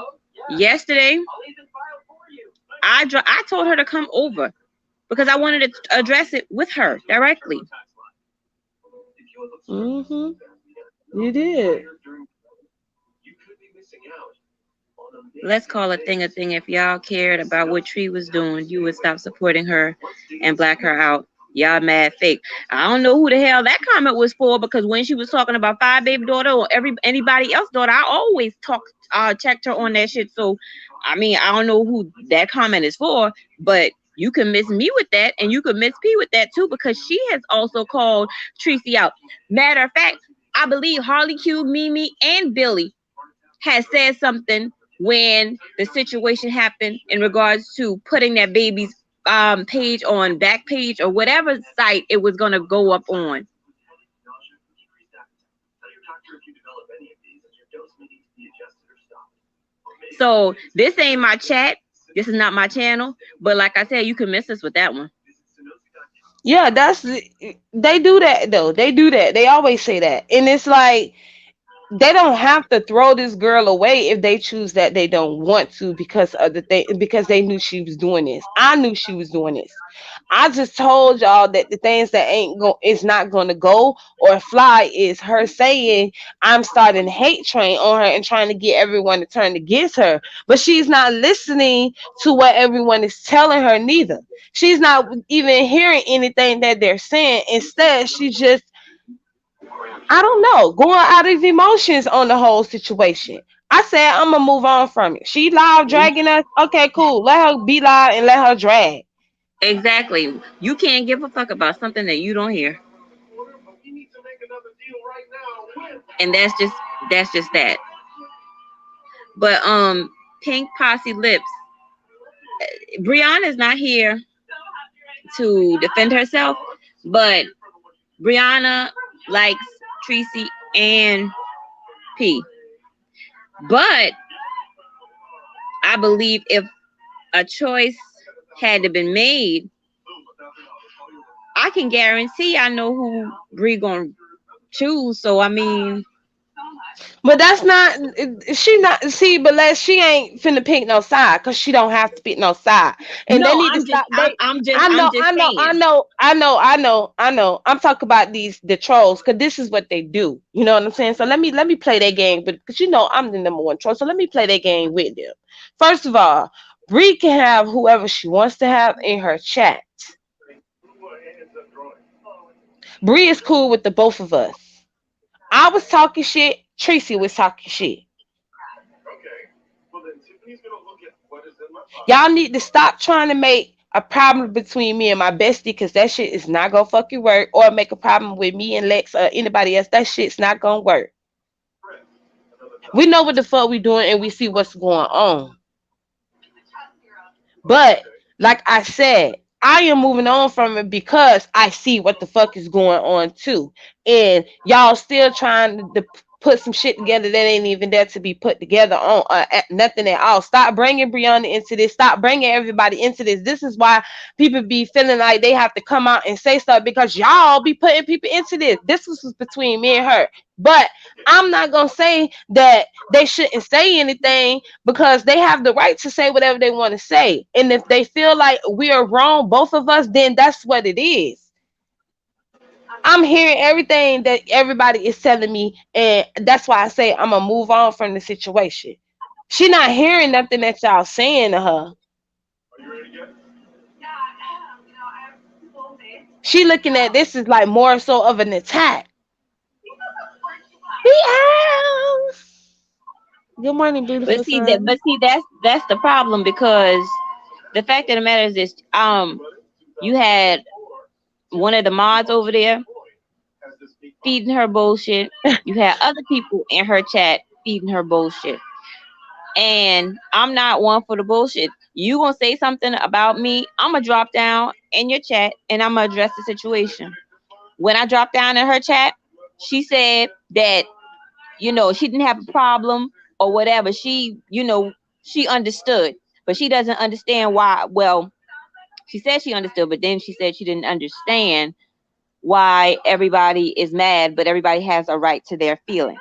yesterday, I told her to come over because I wanted to address it with her directly. Mhm. You did. Let's call a thing a thing. If y'all cared about what Tree was doing, you would stop supporting her and black her out. Y'all mad fake. I don't know who the hell that comment was for, because when she was talking about Five Baby daughter or anybody else daughter, I always checked her on that shit. So I mean, I don't know who that comment is for, but you can miss me with that, and you can miss P with that too, because she has also called Tracy out. Matter of fact, I believe Harley Q, Mimi, and Billy had said something when the situation happened in regards to putting that baby's page on Backpage or whatever site it was gonna go up on. So this ain't my chat. This is not my channel. But like I said, you can miss us with that one. Yeah, they do that though. They do that. They always say that. And it's like they don't have to throw this girl away if they choose that they don't want to because of the thing because they knew she was doing this. I knew she was doing this. I just told y'all that the things that ain't go is not gonna go or fly is her saying I'm starting a hate train on her and trying to get everyone to turn against her. But she's not listening to what everyone is telling her neither. She's not even hearing anything that they're saying. Instead, she just I don't know, going out of emotions on the whole situation. I said I'm gonna move on from it. She loud dragging us. Okay, cool. Let her be loud and let her drag. Exactly. You can't give a fuck about something that you don't hear. And that's just that. But Pink Posse Lips, Brianna's not here to defend herself, but Brianna likes Tracy and P. But I believe if a choice had to been made, I can guarantee I know who Bree gonna choose. So I mean, But that's not she not see, but she ain't finna pick no side because she don't have to pick no side. And they no, need to stop. I'm just saying. I know. I'm talking about the trolls because this is what they do. You know what I'm saying? So let me play that game, but because you know I'm the number one troll, so let me play that game with them. First of all, Bree can have whoever she wants to have in her chat. Bree is cool with the both of us. I was talking shit. Tracy was talking shit. Y'all need to stop trying to make a problem between me and my bestie because that shit is not gonna fucking work, or make a problem with me and Lex or anybody else. That shit's not gonna work. We know what the fuck we doing and we see what's going on. But like I said, I am moving on from it because I see what the fuck is going on too. And y'all still trying to put some shit together that ain't even there to be put together on nothing at all. Stop bringing Brianna into this. Stop bringing everybody into this. This is why people be feeling like they have to come out and say stuff because y'all be putting people into this. This was between me and her. But I'm not going to say that they shouldn't say anything because they have the right to say whatever they want to say. And if they feel like we are wrong, both of us, then that's what it is. I'm hearing everything that everybody is telling me, and that's why I say I'm gonna move on from the situation. She not hearing nothing that y'all saying to her. She looking at this as like more so of an attack. Yes. Good morning, beautiful son. But see, that's the problem because the fact of the matter is this: you had one of the mods over there feeding her bullshit. You had other people in her chat feeding her bullshit. And I'm not one for the bullshit. You gonna say something about me, I'm gonna drop down in your chat and I'm gonna address the situation. When I dropped down in her chat, she said that, she didn't have a problem or whatever. She understood, but she doesn't understand why. Well, she said she understood, but then she said she didn't understand why everybody is mad, but everybody has a right to their feelings.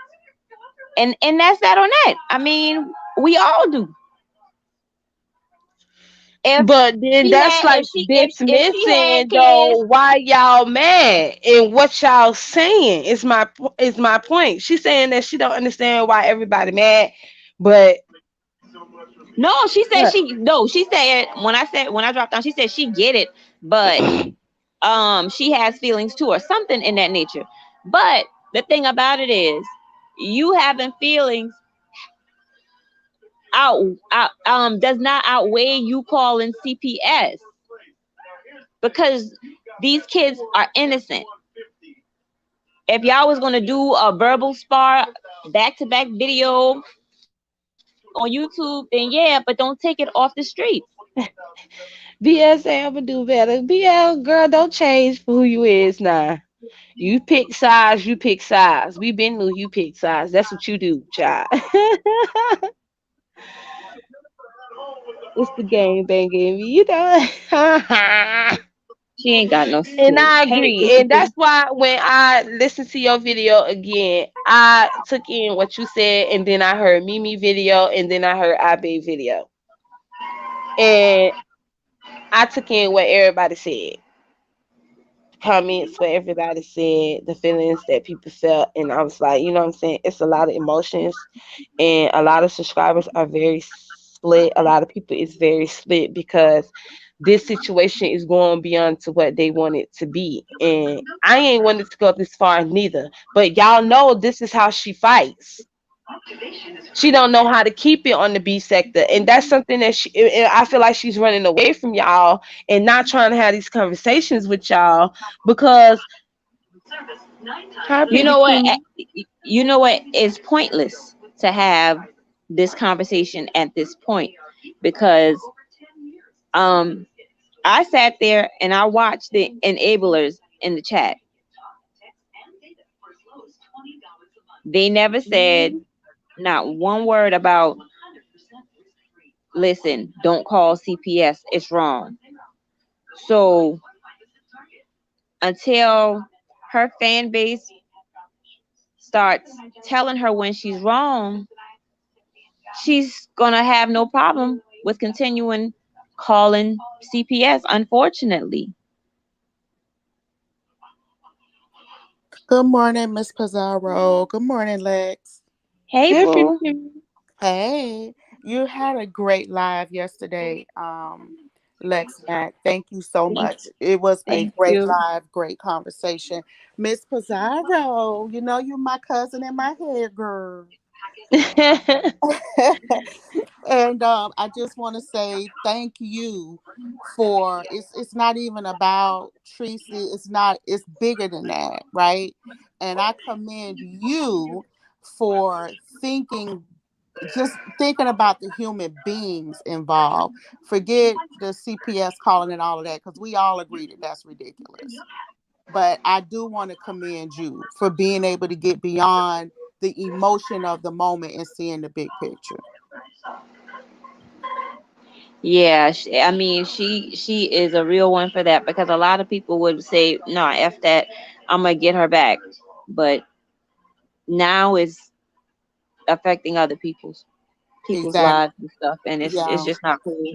And that's that on that. I mean, we all do. But then that's like If she had dismissing kids, though why y'all mad and what y'all saying is my point. She's saying that she don't understand why everybody mad, but no, she said what? she said when I dropped down, she said she get it, but she has feelings too or something in that nature. But the thing about it is, you having feelings does not outweigh you calling CPS because these kids are innocent. If y'all was gonna do a verbal spar back to back video on YouTube, then yeah, but don't take it off the streets. BL say I'm gonna do better. BL girl, don't change for who you is now. You pick sides, you pick sides. We been knew you pick sides. That's what you do, child. It's the game banging me, you know. She ain't got no And sense. I Hey, agree. And that's why when I listened to your video again, I took in what you said, and then I heard Mimi video, and then I heard Abe video. And I took in what everybody said. Comments, what everybody said, the feelings that people felt, and I was like, you know what I'm saying? It's a lot of emotions, and a lot of subscribers are very split. A lot of people is very split because this situation is going beyond to what they want it to be, and I ain't wanted to go this far neither. But y'all know this is how she fights. She don't know how to keep it on the B sector, and that's something that I feel like she's running away from y'all and not trying to have these conversations with y'all because hi, you pretty know what? Kimmy. You know what? It's pointless to have this conversation at this point because um I sat there and I watched the enablers in the chat. They never said not one word about listen, don't call CPS, it's wrong. So until her fan base starts telling her when she's wrong, she's gonna have no problem with continuing calling CPS, unfortunately. Good morning, Miss Pizarro. Good morning, Lex. Hey Hey, pretty boo. Kimmy. Hey, you had a great live yesterday, Lex Mac. Thank you so Thank, much. It was a thank great you. live, great conversation. Miss Pizarro, you know you're my cousin in my head, girl. And I just want to say thank you for it's not even about Tracy. It's bigger than that, right? And I commend you for thinking about the human beings involved. Forget the CPS calling and all of that, because we all agree that that's ridiculous. But I do want to commend you for being able to get beyond the emotion of the moment and seeing the big picture. Yeah, I mean, she is a real one for that because a lot of people would say, "No, f that, I'm gonna get her back," but now it's affecting other people's Exactly. lives and stuff, and it's Yeah. just not cool.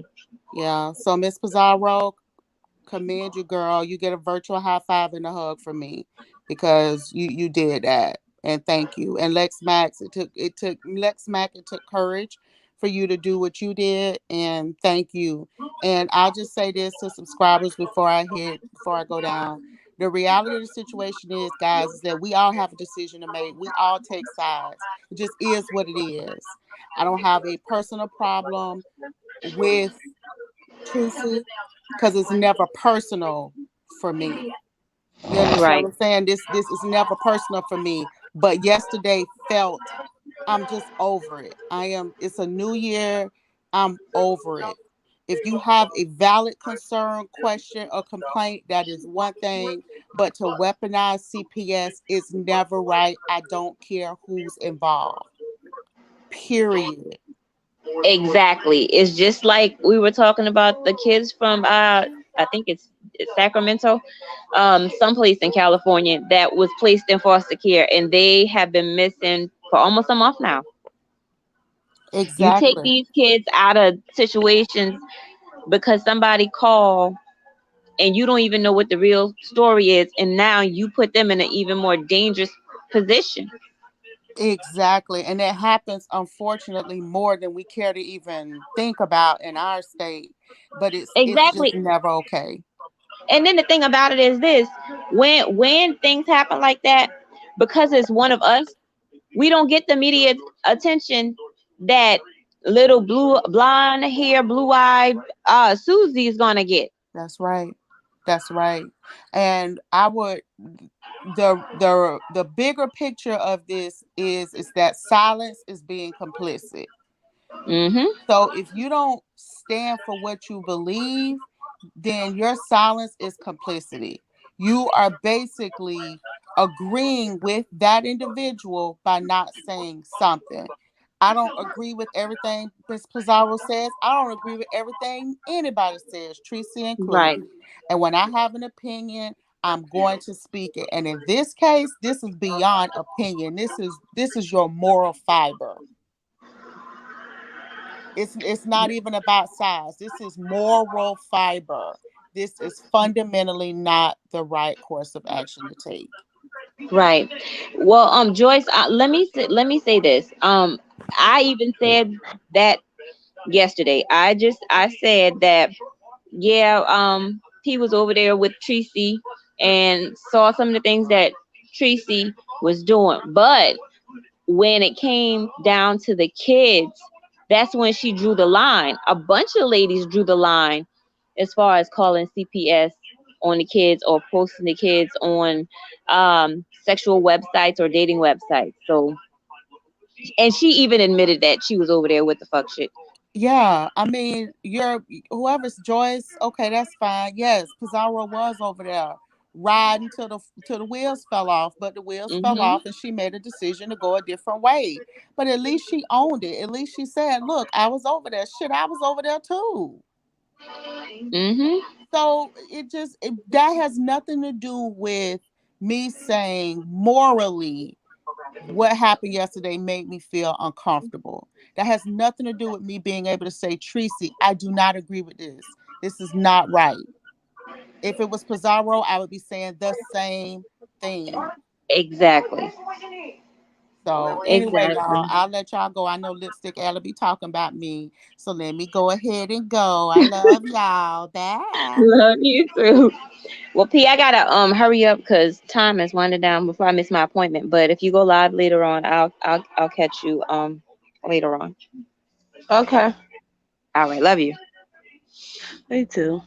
Yeah. So Miss Pizarro, commend you, girl. You get a virtual high five and a hug from me because you did that. And thank you. And Lex Max, it took Lex Max, it took courage for you to do what you did. And thank you. And I'll just say this to subscribers before I go down. The reality of the situation is, guys, is that we all have a decision to make. We all take sides. It just is what it is. I don't have a personal problem with Tracy because it's never personal for me. You understand Right. what I'm saying? This is never personal for me. But yesterday felt I'm just over it. It's a new year. I'm over it. If you have a valid concern, question, or complaint, that is one thing. But to weaponize CPS is never right. I don't care who's involved. Period. Exactly. It's just like we were talking about the kids from I think it's Sacramento, someplace in California that was placed in foster care and they have been missing for almost a month now. You take Exactly. these kids out of situations because somebody called and you don't even know what the real story is, and now you put them in an even more dangerous position. Exactly. And it happens, unfortunately, more than we care to even think about in our state. But it's just Exactly. never okay. And then the thing about it is this: when things happen like that, because it's one of us, we don't get the media attention that little blue blonde hair, blue eyed Susie is gonna get. That's right. That's right. And I would the bigger picture of this is that silence is being complicit. Mm-hmm. So if you don't stand for what you believe, then your silence is complicity. You are basically agreeing with that individual by not saying something. I don't agree with everything Ms. Pizarro says. I don't agree with everything anybody says, Tracy Right. included. And when I have an opinion, I'm going to speak it. And in this case, this is beyond opinion. This is your moral fiber. It's not even about size. This is moral fiber. This is fundamentally not the right course of action to take. Right. Well, Joyce, let me say this. I even said that yesterday. I said that, yeah, he was over there with Tracy and saw some of the things that Tracy was doing. But when it came down to the kids, that's when she drew the line. A bunch of ladies drew the line as far as calling CPS on the kids or posting the kids on sexual websites or dating websites. So, and she even admitted that she was over there with the fuck shit. Yeah, I mean, whoever's Joyce, okay, that's fine. Yes, Pizarro was over there riding till the wheels fell off, but the wheels fell Mhm. off and she made a decision to go a different way. But at least she owned it. At least she said, "Look, I was over there. Shit, I was over there too." Mhm. So that has nothing to do with me saying morally what happened yesterday made me feel uncomfortable. That has nothing to do with me being able to say, Tracy, I do not agree with this. This is not right. If it was Pizarro, I would be saying the same thing. Exactly. So anyway, y'all, Exactly. I'll let y'all go. I know Lipstick Alley be talking about me. So let me go ahead and go. I love y'all. Bye. Love you too. Well, P, I gotta hurry up because time is winding down before I miss my appointment. But if you go live later on, I'll catch you later on. Okay. All right, love you. Me too.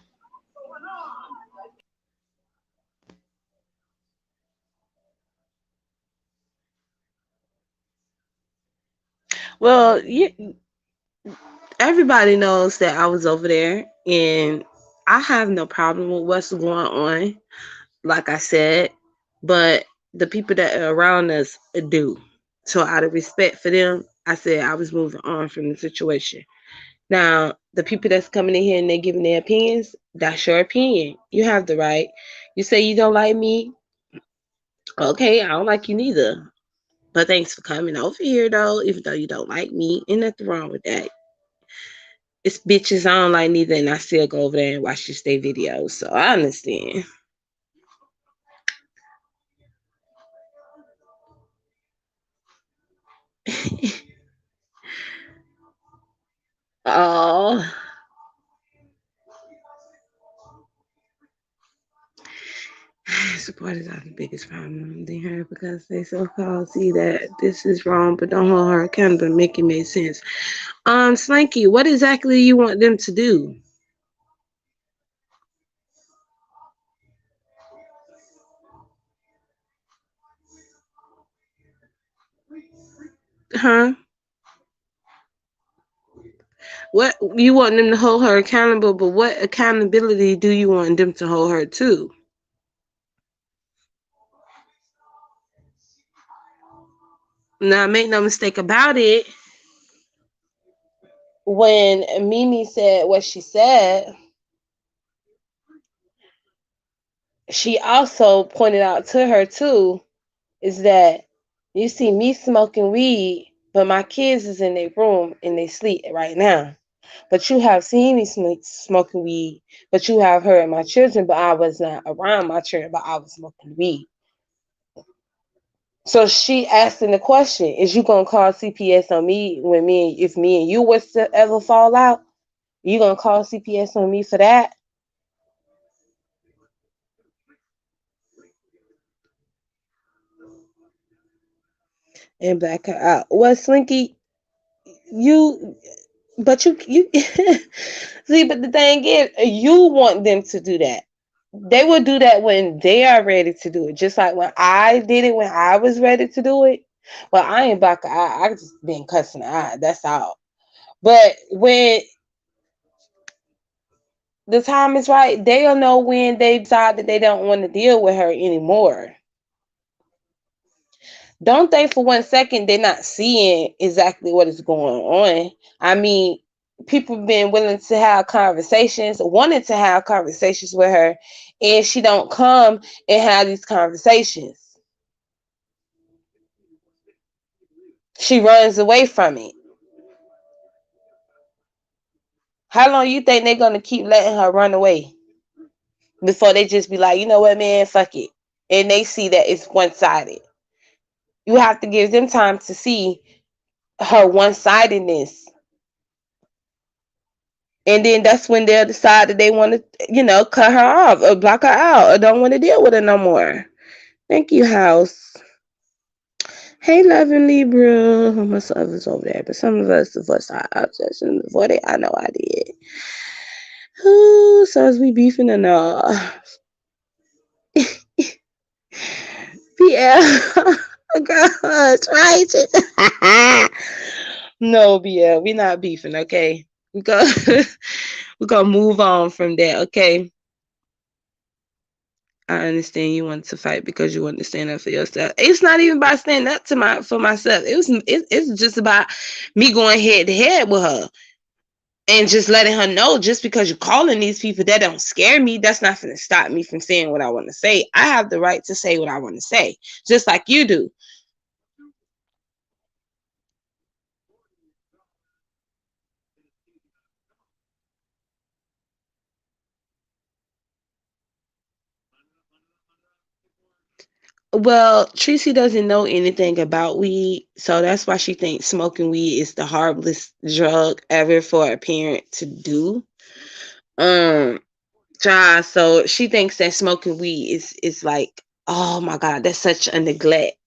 Well, everybody knows that I was over there, and I have no problem with what's going on. Like I said, but the people that are around us do. So, out of respect for them, I said I was moving on from the situation. Now, the people that's coming in here and they're giving their opinions, that's your opinion. You have the right. You say you don't like me. Okay, I don't like you neither. But thanks for coming over here, though, even though you don't like me. Ain't nothing wrong with that. It's bitches I don't like neither, and I still go over there and watch your stay videos. So I understand. Oh, supporters are the biggest problem they have because they so called see that this is wrong, but don't hold her accountable and make it make sense. Slanky, what exactly you want them to do? Huh? What you want them to hold her accountable, but what accountability do you want them to hold her to? Now, make no mistake about it. When Mimi said what she said, she also pointed out to her too is that you see me smoking weed, but my kids is in their room and they sleep right now. But you have seen me smoking weed, but you have heard my children, but I was not around my children, but I was smoking weed. So she asking the question: is you gonna call CPS on me when if me and you was to ever fall out? You gonna call CPS on me for that? And back her out. Well, Slinky, you, but you see, but the thing is, you want them to do that. They will do that when they are ready to do it. Just like when I did it when I was ready to do it. Well, I ain't back. I just been cussing her out. That's all. But when the time is right, they'll know when they decide that they don't want to deal with her anymore. Don't think for 1 second they're not seeing exactly what is going on. I mean, people been willing to have conversations, wanted to have conversations with her, and she don't come and have these conversations. She runs away from it. How long you think they're gonna keep letting her run away before they just be like, you know what, man, fuck it, and they see that it's one sided? You have to give them time to see her one sidedness, and then that's when they'll decide that they want to, cut her off or block her out or don't want to deal with her no more. Thank you, House. Hey, loving Libra. Most of us over there, but some of us divorced our obsession before they. I know I did. Ooh, so is we beefing or not? BL. Oh gosh, right? No, BL, we not beefing, okay? We go we're gonna move on from that, okay? I understand you want to fight because you want to stand up for yourself. It's not even about standing up to for myself. It's just about me going head to head with her and just letting her know, just because you're calling these people, that don't scare me. That's not going to stop me from saying what I want to say. I have the right to say what I want to say, just like you do. Well, Tracy doesn't know anything about weed, so that's why she thinks smoking weed is the harmless drug ever for a parent to do. So she thinks that smoking weed is like, oh my God, that's such a neglect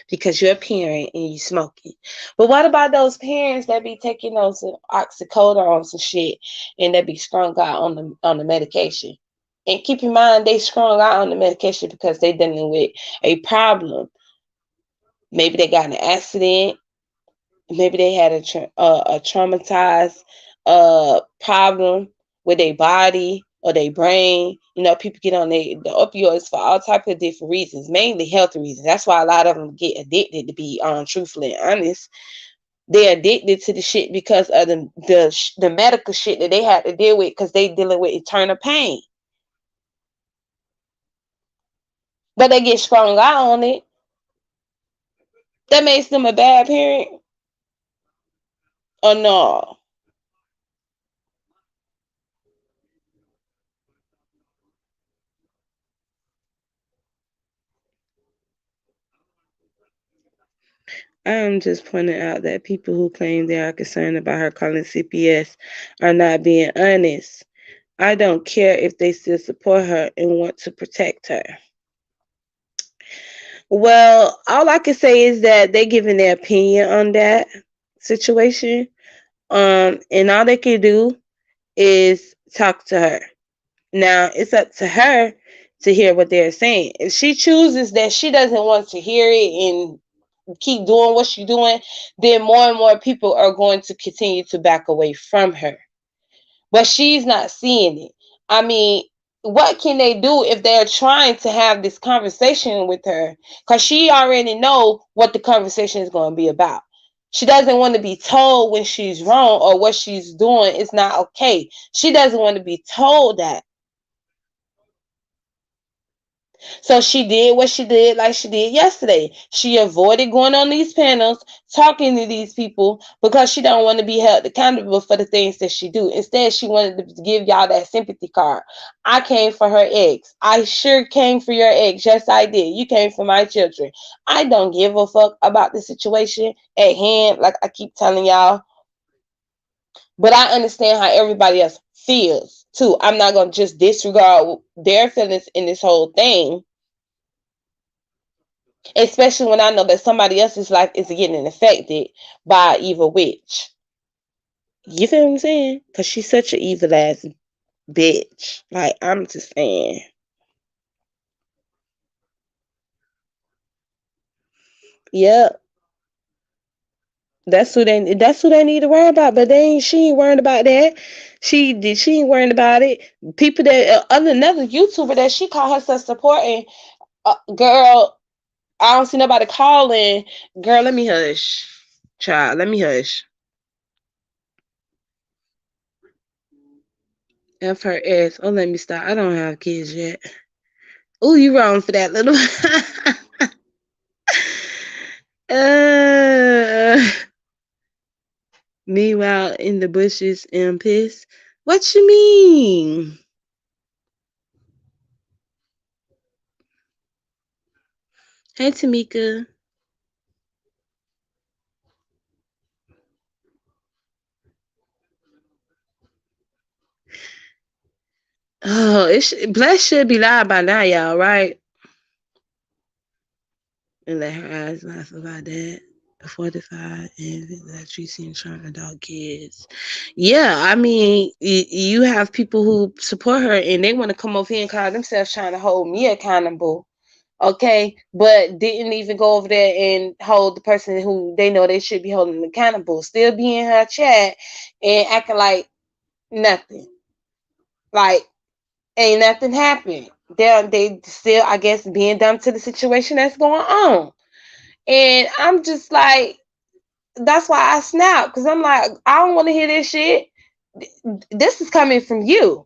because you're a parent and you smoking. But what about those parents that be taking those oxycodones and shit, and that be strung out on the medication? And keep in mind, they strung out on the medication because they dealing with a problem. Maybe they got in an accident. Maybe they had a traumatized problem with their body or their brain. People get on the opioids for all type of different reasons, mainly health reasons. That's why a lot of them get addicted, to be truthfully and honest. They're addicted to the shit because of the medical shit that they had to deal with, because they dealing with eternal pain. But they get sprung out on it. That makes them a bad parent or no? I'm just pointing out that people who claim they are concerned about her calling CPS are not being honest. I don't care if they still support her and want to protect her. Well, all I can say is that they're giving their opinion on that situation. And all they can do is talk to her. Now, it's up to her to hear what they're saying. If she chooses that she doesn't want to hear it and keep doing what she's doing, then more and more people are going to continue to back away from her. But she's not seeing it. I mean, what can they do if they're trying to have this conversation with her? Because she already know what the conversation is going to be about. She doesn't want to be told when she's wrong or what she's doing is not okay. She doesn't want to be told that. So she did what she did, like she did yesterday. She avoided going on these panels, talking to these people, because she don't want to be held accountable for the things that she do. Instead, she wanted to give y'all that sympathy card. I came for her eggs. I sure came for your eggs. Yes, I did. You came for my children. I don't give a fuck about the situation at hand, like I keep telling y'all. But I understand how everybody else feels too. I'm not gonna just disregard their feelings in this whole thing, especially when I know that somebody else's life is getting affected by an evil witch. You feel what I'm saying? Because she's such an evil ass bitch. Like, I'm just saying. Yep. That's who they need to worry about. But she ain't worried about that. She ain't worried about it. People that another YouTuber that she called herself supporting, girl, I don't see nobody calling. Girl, let me hush. Child, let me hush. F her ass. Oh, let me stop. I don't have kids yet. Oh, you wrong for that little. uh, meanwhile, in the bushes and pissed. What you mean? Hey, Tamika. Oh, Bless should be live by now, y'all, right? And let her eyes laugh about that. 45 and electricity and trying to adult kids. Yeah, I mean, you have people who support her and they want to come over here and call themselves trying to hold me accountable. Okay, but didn't even go over there and hold the person who they know they should be holding accountable. Still be in her chat and acting like nothing. Like, ain't nothing happened. They still, I guess, being dumb to the situation that's going on. And I'm just like, that's why I snap, because I'm like, I don't want to hear this shit. This is coming from you.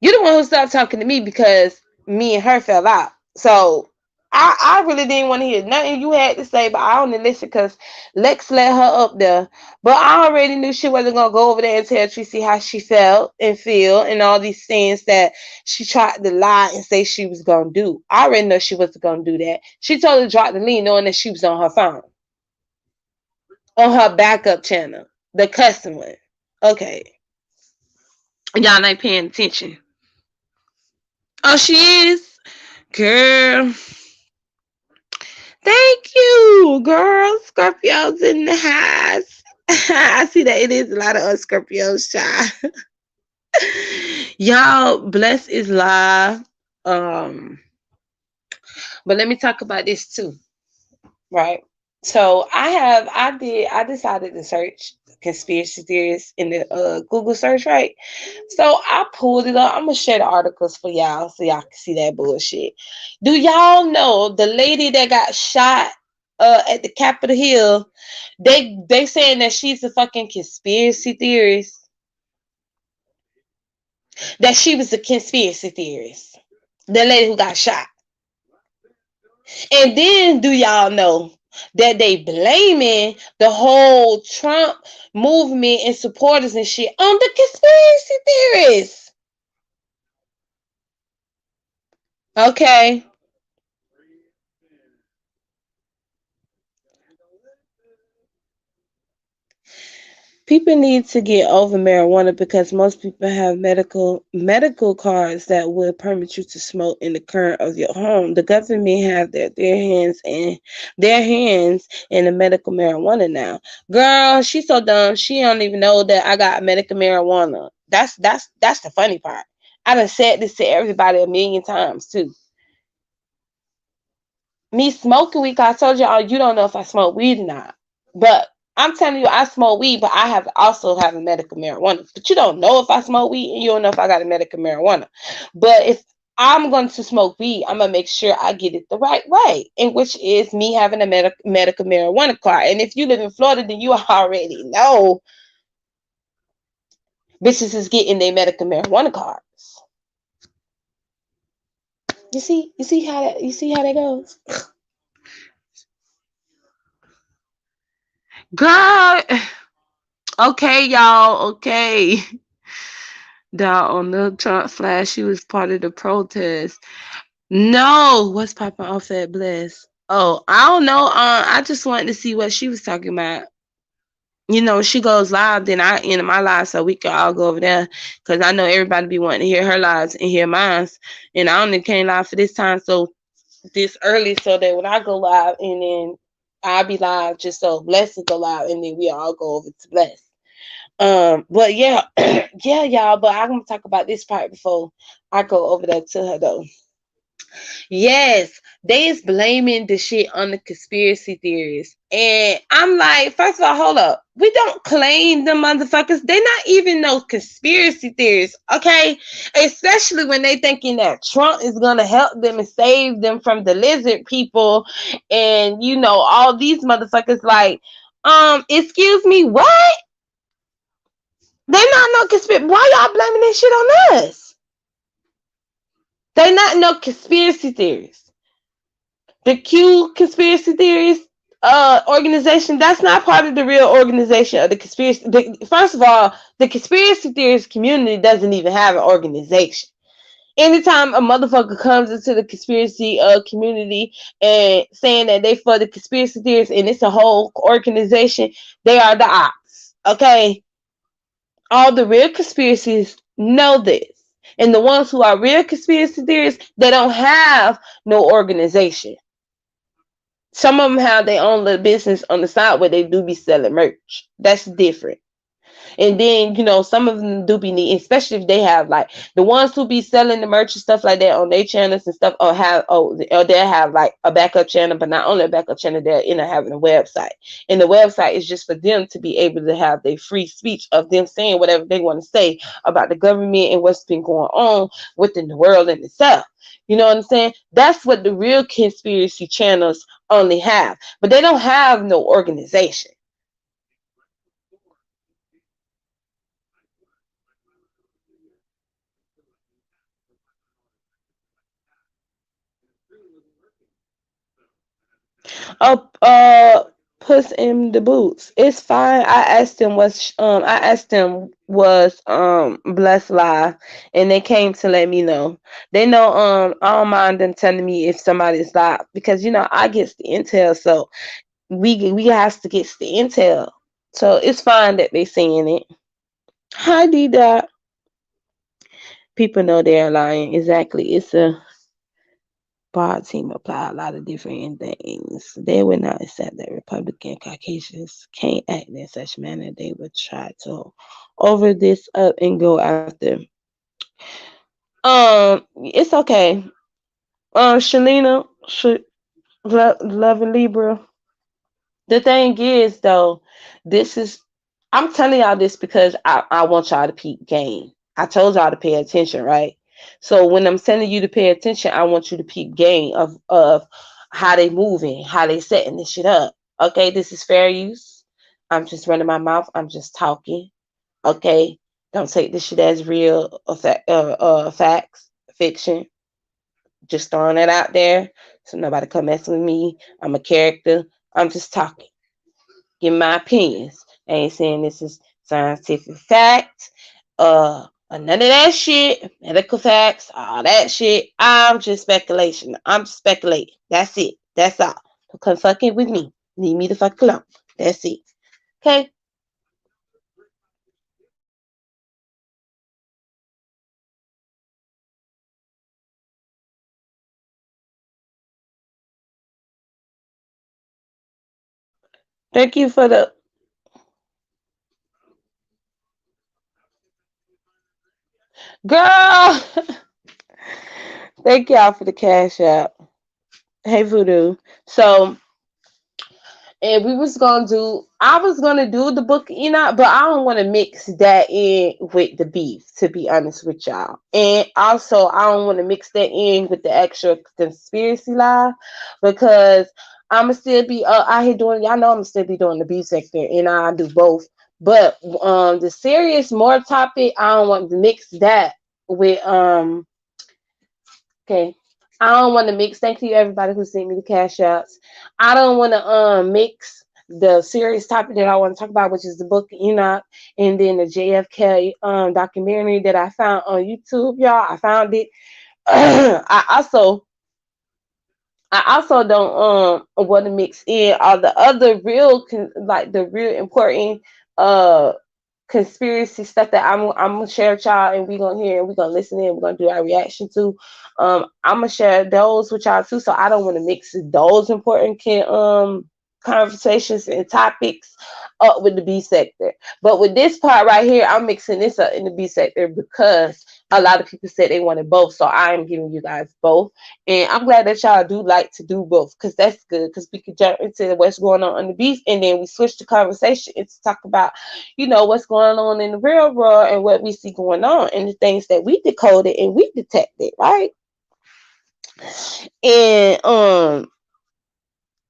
You're the one who stopped talking to me because me and her fell out. So I really didn't want to hear nothing you had to say, but I only listened because Lex let her up there. But I already knew she wasn't gonna go over there and tell Tracy how she felt and feel and all these things that she tried to lie and say she was gonna do. I already know she wasn't gonna do that. She told her to drop the link knowing that she was on her phone. On her backup channel. The custom one. Okay. Y'all ain't paying attention. Oh, she is? Girl. Thank you, girl. Scorpios in the house. I see that it is a lot of us Scorpios, child. Y'all, Bless is live. But let me talk about this too, right? So I decided to search conspiracy theories in the Google search, right? So I pulled it up. I'm gonna share the articles for y'all so y'all can see that bullshit. Do y'all know the lady that got shot at the Capitol Hill? They saying that she's a fucking conspiracy theorist. That she was a conspiracy theorist. The lady who got shot. And then do y'all know that they blaming the whole Trump movement and supporters and shit on the conspiracy theorists? Okay. People need to get over marijuana because most people have medical cards that will permit you to smoke in the current of your home. The government have their hands in the medical marijuana now. Girl, she's so dumb. She don't even know that I got medical marijuana. That's the funny part. I done said this to everybody a million times too. Me smoking weed, I told y'all you don't know if I smoke weed or not. But I'm telling you, I smoke weed, but I have also have a medical marijuana. But you don't know if I smoke weed, and you don't know if I got a medical marijuana. But if I'm going to smoke weed, I'm gonna make sure I get it the right way, and which is me having a medical marijuana card. And if you live in Florida, then you already know bitches is getting their medical marijuana cards. You see how that goes, girl. Okay, y'all. Okay. Down on the Trump flash, she was part of the protest. No, what's popping off at Bless? Oh, I don't know. I just wanted to see what she was talking about. You know, she goes live, then I end my live so we can all go over there. Cause I know everybody be wanting to hear her lives and hear mine. And I only came live for this time, so this early, so that when I go live and then I'll be live just so Bless will go live and then we all go over to Bless. But yeah, yeah, y'all. But I'm gonna talk about this part before I go over there to her though. Yes, they is blaming the shit on the conspiracy theories. And I'm like, first of all, hold up. We don't claim them motherfuckers. They not even no conspiracy theories, okay? Especially when they thinking that Trump is gonna help them and save them from the lizard people and all these motherfuckers like, excuse me, what? They not no conspiracy. Why y'all blaming this shit on us? They not no conspiracy theories. The Q conspiracy theories organization, that's not part of the real organization of the conspiracy. First of all, the conspiracy theorist community doesn't even have an organization. Anytime a motherfucker comes into the conspiracy community and saying that they for the conspiracy theorists and it's a whole organization, they are the ops. Okay? All the real conspiracies know this. And the ones who are real conspiracy theorists, they don't have no organization. Some of them have their own little business on the side where they do be selling merch. That's different. And then, some of them do be neat, especially if they have like the ones who be selling the merch and stuff like that on their channels and stuff, or they'll have like a backup channel, but not only a backup channel, they'll end up having a website. And the website is just for them to be able to have their free speech of them saying whatever they want to say about the government and what's been going on within the world in itself. You know what I'm saying? That's what the real conspiracy channels only have, but they don't have no organization. Oh, Puss in the Boots. It's fine. I asked them was Blessed Live, and they came to let me know. They know I don't mind them telling me if somebody's live because I get the intel, so we has to get the intel. So it's fine that they saying it. Hi D Dot. People know they're lying. Exactly. It's a broad team apply a lot of different things. They would not accept that Republican Caucasians can't act in such manner. They would try to over this up and go after. It's okay. Shalina, love and Libra. The thing is, though, this is I'm telling y'all this because I want y'all to peep game. I told y'all to pay attention, right? So when I'm telling you to pay attention, I want you to peep game of how they moving, how they setting this shit up. Okay, this is fair use. I'm just running my mouth. I'm just talking. Okay, don't take this shit as real facts, fiction. Just throwing it out there so nobody come mess with me. I'm a character. I'm just talking. Give my opinions. I ain't saying this is scientific fact, none of that shit, medical facts, all that shit. I'm just speculation. I'm just speculating. That's it. That's all. Don't come fucking with me. Leave me the fuck alone. That's it. Okay? Thank you for the girl. Thank y'all for the cash app. Hey Voodoo. So and I was gonna do the book Enoch, but I don't want to mix that in with the beef, to be honest with y'all. And also I don't want to mix that in with the actual conspiracy lie because I'ma still be out here doing y'all know I'ma still be doing the beef sector and I do both. But the serious more topic, I don't want to mix that with okay. I don't want to mix. Thank you everybody who sent me the cash outs. I don't want to mix the serious topic that I want to talk about, which is the book Enoch, and then the JFK documentary that I found on YouTube, y'all. I found it. I also don't want to mix in all the other like the real important uh conspiracy stuff that I'm gonna share with y'all, and we're gonna hear and we're gonna listen in. We're gonna do our reaction to. I'm gonna share those with y'all too. So I don't want to mix those important conversations and topics up with the B sector. But with this part right here, I'm mixing this up in the B sector because a lot of people said they wanted both. So I am giving you guys both. And I'm glad that y'all do like to do both because that's good because we could jump into what's going on the beef and then we switch the conversation and to talk about, what's going on in the real world and what we see going on and the things that we decoded and we detected, right? And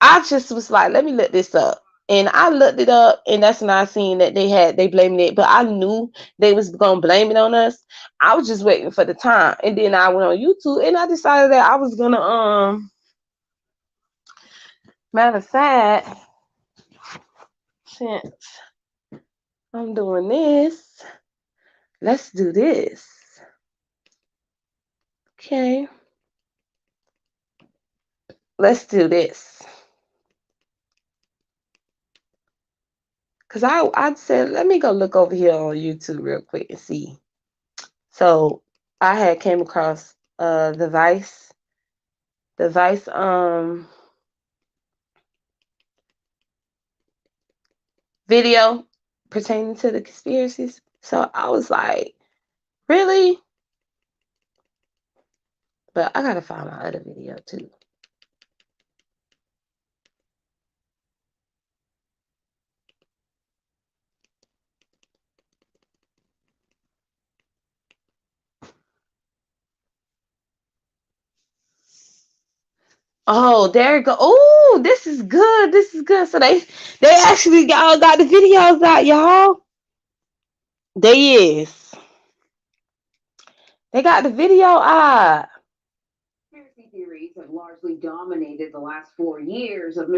I just was like, let me look this up. And I looked it up, and that's when I seen that they blamed it, but I knew they was gonna blame it on us. I was just waiting for the time, and then I went on YouTube, and I decided that I was gonna matter of fact, since I'm doing this, let's do this. Okay, let's do this. Cause I said let me go look over here on YouTube real quick and see. So I had came across the Vice video pertaining to the conspiracies. So I was like, really? But I gotta find my other video too. Oh, there you go. Oh, this is good. This is good. So they actually got the videos out, y'all. They is. They got the video out. Conspiracy theories have largely dominated the last 4 years of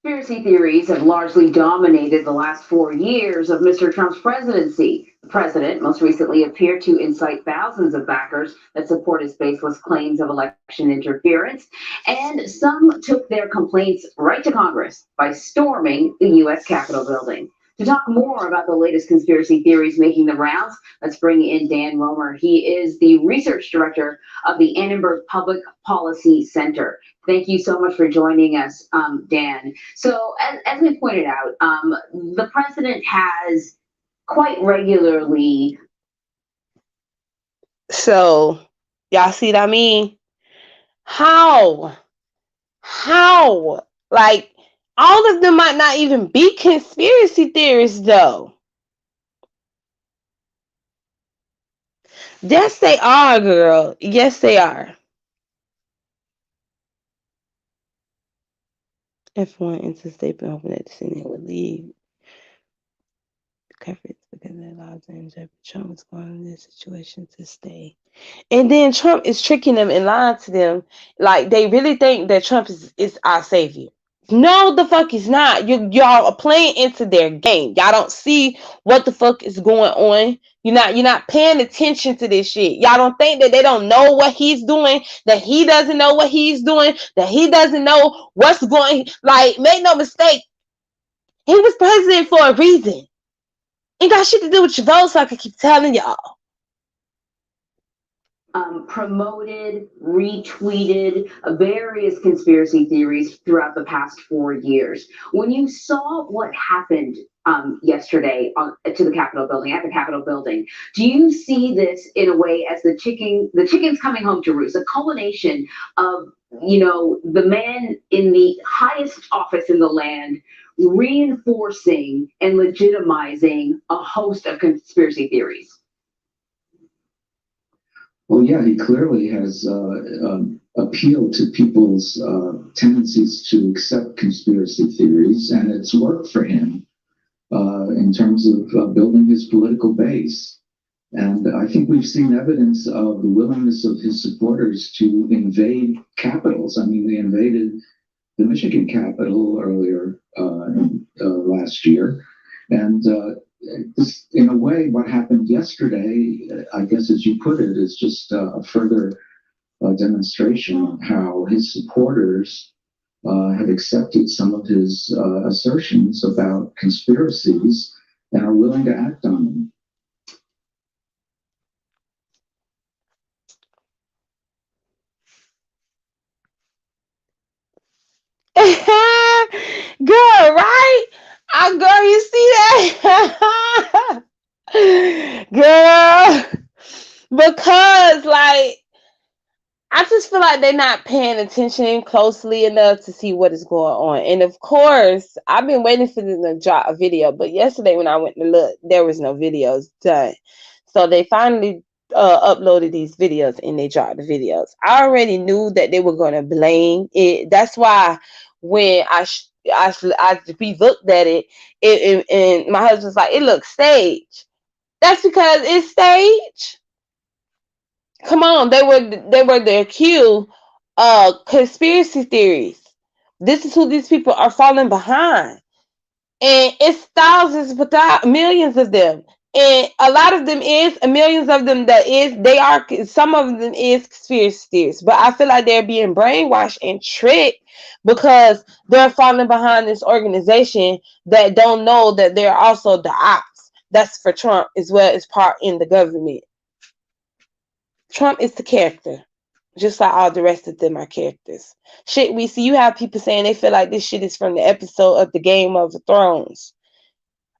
Conspiracy theories have largely dominated the last 4 years of Mr. Trump's presidency. The president most recently appeared to incite thousands of backers that support his baseless claims of election interference, and some took their complaints right to Congress by storming the U.S. Capitol building. To talk more about the latest conspiracy theories making the rounds, let's bring in Dan Romer. He is the research director of the Annenberg Public Policy Center. Thank you so much for joining us, Dan. So, as we pointed out, the president has quite regularly. So, y'all see what I mean? How? Like, all of them might not even be conspiracy theories, though. Yes, they are, girl. Yes, they are. If one interstate been hoping that the Senate would leave conference because it allows them to Trump is going in this situation to stay. And then Trump is tricking them and lying to them. Like they really think that Trump is our savior. No, the fuck he's not. Y'all are playing into their game. Y'all don't see what the fuck is going on. You're not paying attention to this shit. Y'all don't think that they don't know what he's doing, that he doesn't know what he's doing, that he doesn't know what's going. Like, make no mistake, he was president for a reason. Ain't got shit to do with your votes, like I keep telling y'all. Promoted, retweeted various conspiracy theories throughout the past 4 years. When you saw what happened yesterday to the Capitol building, at the Capitol building, do you see this in a way as the chickens coming home to roost, a culmination of the man in the highest office in the land reinforcing and legitimizing a host of conspiracy theories? Well, yeah, he clearly has appealed to people's tendencies to accept conspiracy theories, and it's worked for him in terms of building his political base. And I think we've seen evidence of the willingness of his supporters to invade capitals. I mean, they invaded the Michigan Capitol earlier last year, and this, in a way, what happened yesterday, I guess, as you put it, is just a further demonstration of how his supporters have accepted some of his assertions about conspiracies and are willing to act on them. Good, because like I just feel like they're not paying attention closely enough to see what is going on. And of course, I've been waiting for them to drop a video, but yesterday when I went to look, there was no videos done. So they finally uploaded these videos and they dropped the videos. I already knew that they were going to blame it. That's why when we looked at and my husband's like, it looks staged. That's because it's staged. Come on, they were the accused conspiracy theories. This is who these people are falling behind. And it's thousands but millions of them. And a lot of them is millions of them that is they are some of them is conspiracy theories. But I feel like they're being brainwashed and tricked because they're falling behind this organization that don't know that they're also the ops. That's for Trump as well as part in the government. Trump is the character, just like all the rest of them are characters. Shit, we see you have people saying they feel like this shit is from the episode of the Game of Thrones.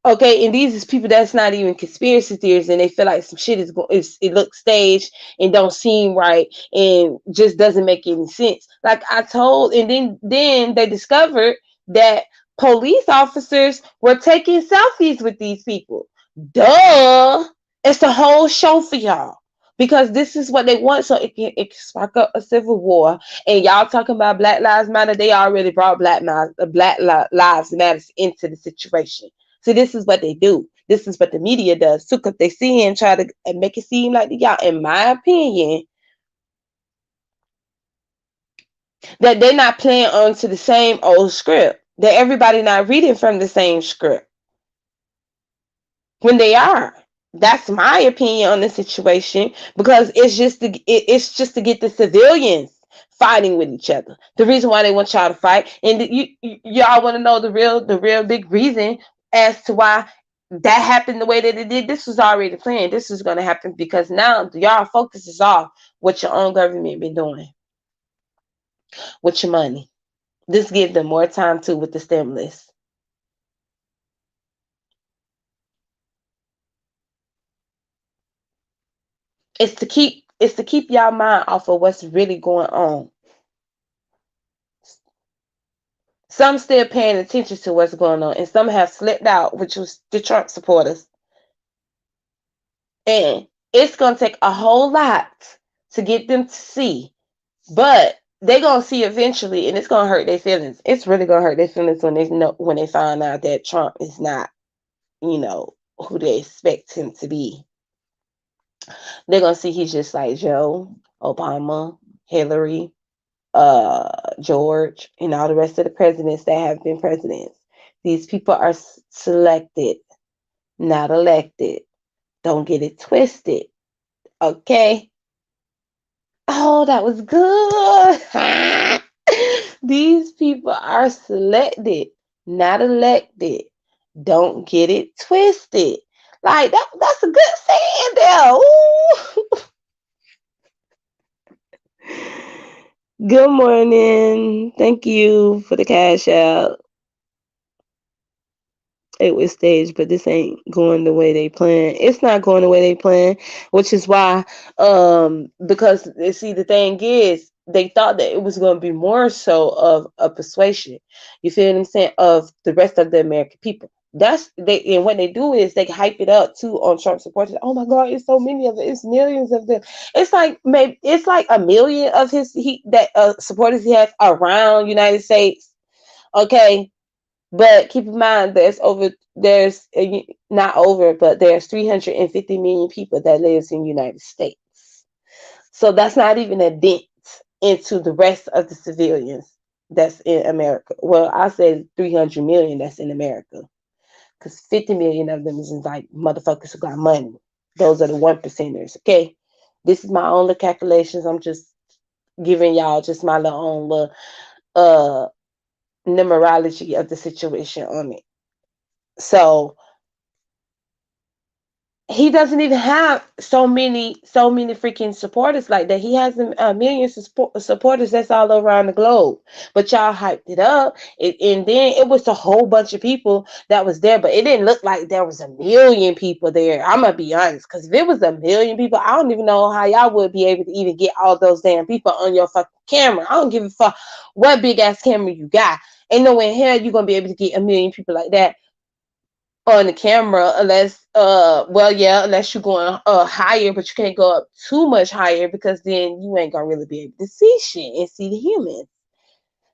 Okay, and these is people that's not even conspiracy theories, and they feel like some shit it looks staged and don't seem right and just doesn't make any sense. Like I told, and then they discovered that police officers were taking selfies with these people. Duh, it's a whole show for y'all because this is what they want, so it can spark up a civil war. And y'all talking about Black Lives Matter, they already brought Lives Matter into the situation. See, this is what they do. This is what the media does too, because they see and try to make it seem like y'all, in my opinion, that they're not playing onto the same old script. That everybody not reading from the same script. When they are. That's my opinion on the situation, because it's just to get the civilians fighting with each other. The reason why they want y'all to fight, and y'all want to know the real big reason as to why that happened the way that it did. This was already planned. This is going to happen because now y'all focus is off what your own government been doing with your money. This gives them more time too with the stimulus. It's to keep y'all mind off of what's really going on. Some still paying attention to what's going on, and some have slipped out, which was the Trump supporters. And it's gonna take a whole lot to get them to see, but they're gonna see eventually, and it's gonna hurt their feelings. It's really gonna hurt their feelings when they find out that Trump is not, who they expect him to be. They're gonna see he's just like Joe, Obama, Hillary, George, and all the rest of the presidents that have been presidents. These people are selected, not elected. Don't get it twisted. Okay? Oh, that was good. These people are selected, not elected. Don't get it twisted. Like that's a good saying there. Ooh. Good morning. Thank you for the cash out. It was staged, but this ain't going the way they plan. It's not going the way they plan, which is why, because see, the thing is, they thought that it was going to be more so of a persuasion. You feel what I'm saying? Of the rest of the American people. And what they do is they hype it up too on Trump supporters. Oh my God, it's so many of it. It's millions of them. It's like maybe it's like a million of supporters he has around United States. Okay. But keep in mind, there's not over, but there's 350 million people that lives in the United States. So that's not even a dent into the rest of the civilians that's in America. Well, I said 300 million that's in America, because 50 million of them is like motherfuckers who got money. Those are the 1%ers. Okay, this is my own little calculations. I'm just giving y'all just my little own little numerology of the situation on it. So he doesn't even have so many freaking supporters like that. He has millions of supporters that's all around the globe. But y'all hyped it up, and then it was a whole bunch of people that was there, but it didn't look like there was a million people there. I'm gonna be honest, because if it was a million people, I don't even know how y'all would be able to even get all those damn people on your fucking camera. I don't give a fuck what big ass camera you got. Ain't no way in hell you're gonna be able to get a million people like that on the camera, unless well, yeah, unless you're going higher, but you can't go up too much higher, because then you ain't gonna really be able to see shit and see the humans.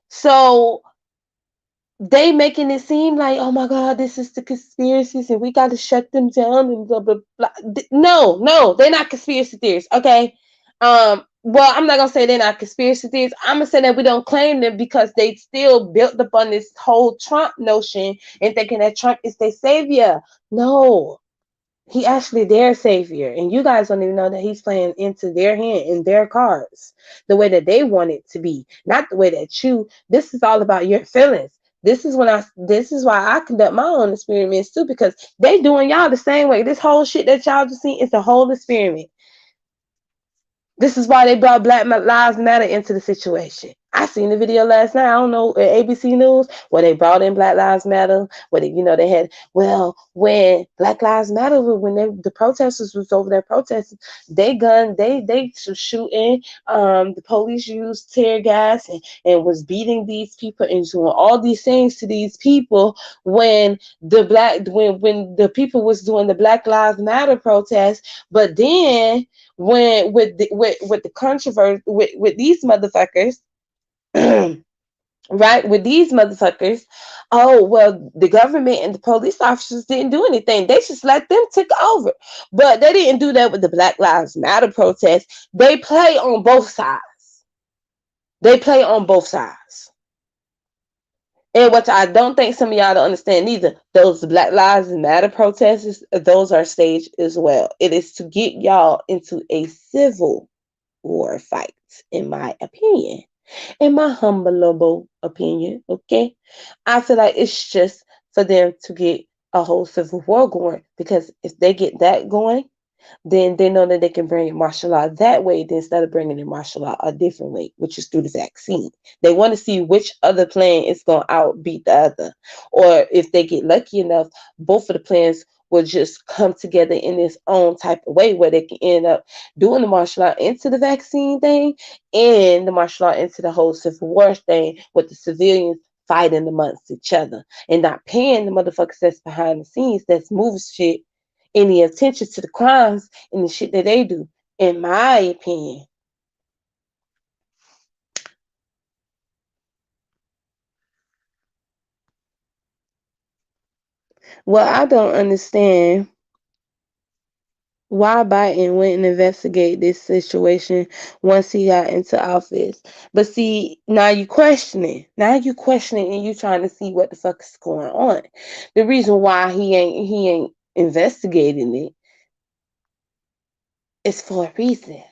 So they making it seem like, oh my god, this is the conspiracies and we got to shut them down and blah blah blah. No, no, they're not conspiracy theories. Okay. Well, I'm not gonna say they're not conspiracy theories. I'm gonna say that we don't claim them because they still built upon this whole Trump notion and thinking that Trump is their savior. No, he actually their savior, and you guys don't even know that he's playing into their hand and their cards the way that they want it to be, not the way that you. This is all about your feelings. This is why I conduct my own experiments too, because they doing y'all the same way. This whole shit that y'all just seen is a whole experiment. This is why they brought Black Lives Matter into the situation. I seen the video last night. I don't know, ABC News, where they brought in Black Lives Matter. Where they had, well, when Black Lives Matter, when the protesters was over there protesting, they shooting. The police used tear gas and was beating these people and doing all these things to these people when when the people was doing the Black Lives Matter protest. But then when with the controversy with these motherfuckers, right, with these motherfuckers, oh well, the government and the police officers didn't do anything, they just let them take over. But they didn't do that with the Black Lives Matter protest. They play on both sides. They play on both sides. And what I don't think some of y'all don't understand either, those Black Lives Matter protests, those are staged as well. It is to get y'all into a civil war fight, in my opinion. In my humble opinion, okay? I feel like it's just for them to get a whole civil war going, because if they get that going, then they know that they can bring in martial law that way, instead of bringing in martial law a different way, which is through the vaccine. They want to see which other plan is going to outbeat the other. Or if they get lucky enough, both of the plans will just come together in its own type of way, where they can end up doing the martial law into the vaccine thing and the martial law into the whole civil war thing, with the civilians fighting amongst each other and not paying the motherfuckers that's behind the scenes that's moving shit any attention to the crimes and the shit that they do, in my opinion. Well, I don't understand why Biden went and investigated this situation once he got into office. But see, now you questioning. Now you questioning and you trying to see what the fuck is going on. The reason why he ain't investigating it is for a reason.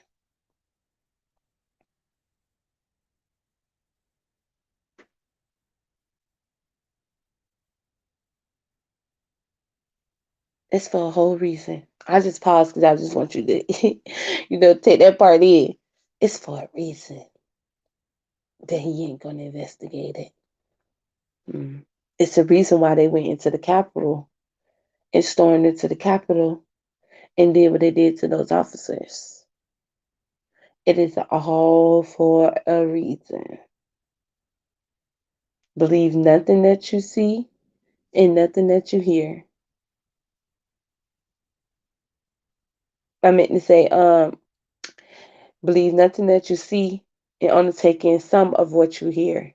It's for a whole reason. I just paused because I just want you to, take that part in. It's for a reason that he ain't gonna investigate it. Mm. It's the reason why they went into the Capitol and stormed into the Capitol and did what they did to those officers. It is all for a reason. Believe nothing that you see and nothing that you hear. I meant to say, believe nothing that you see and only take in some of what you hear.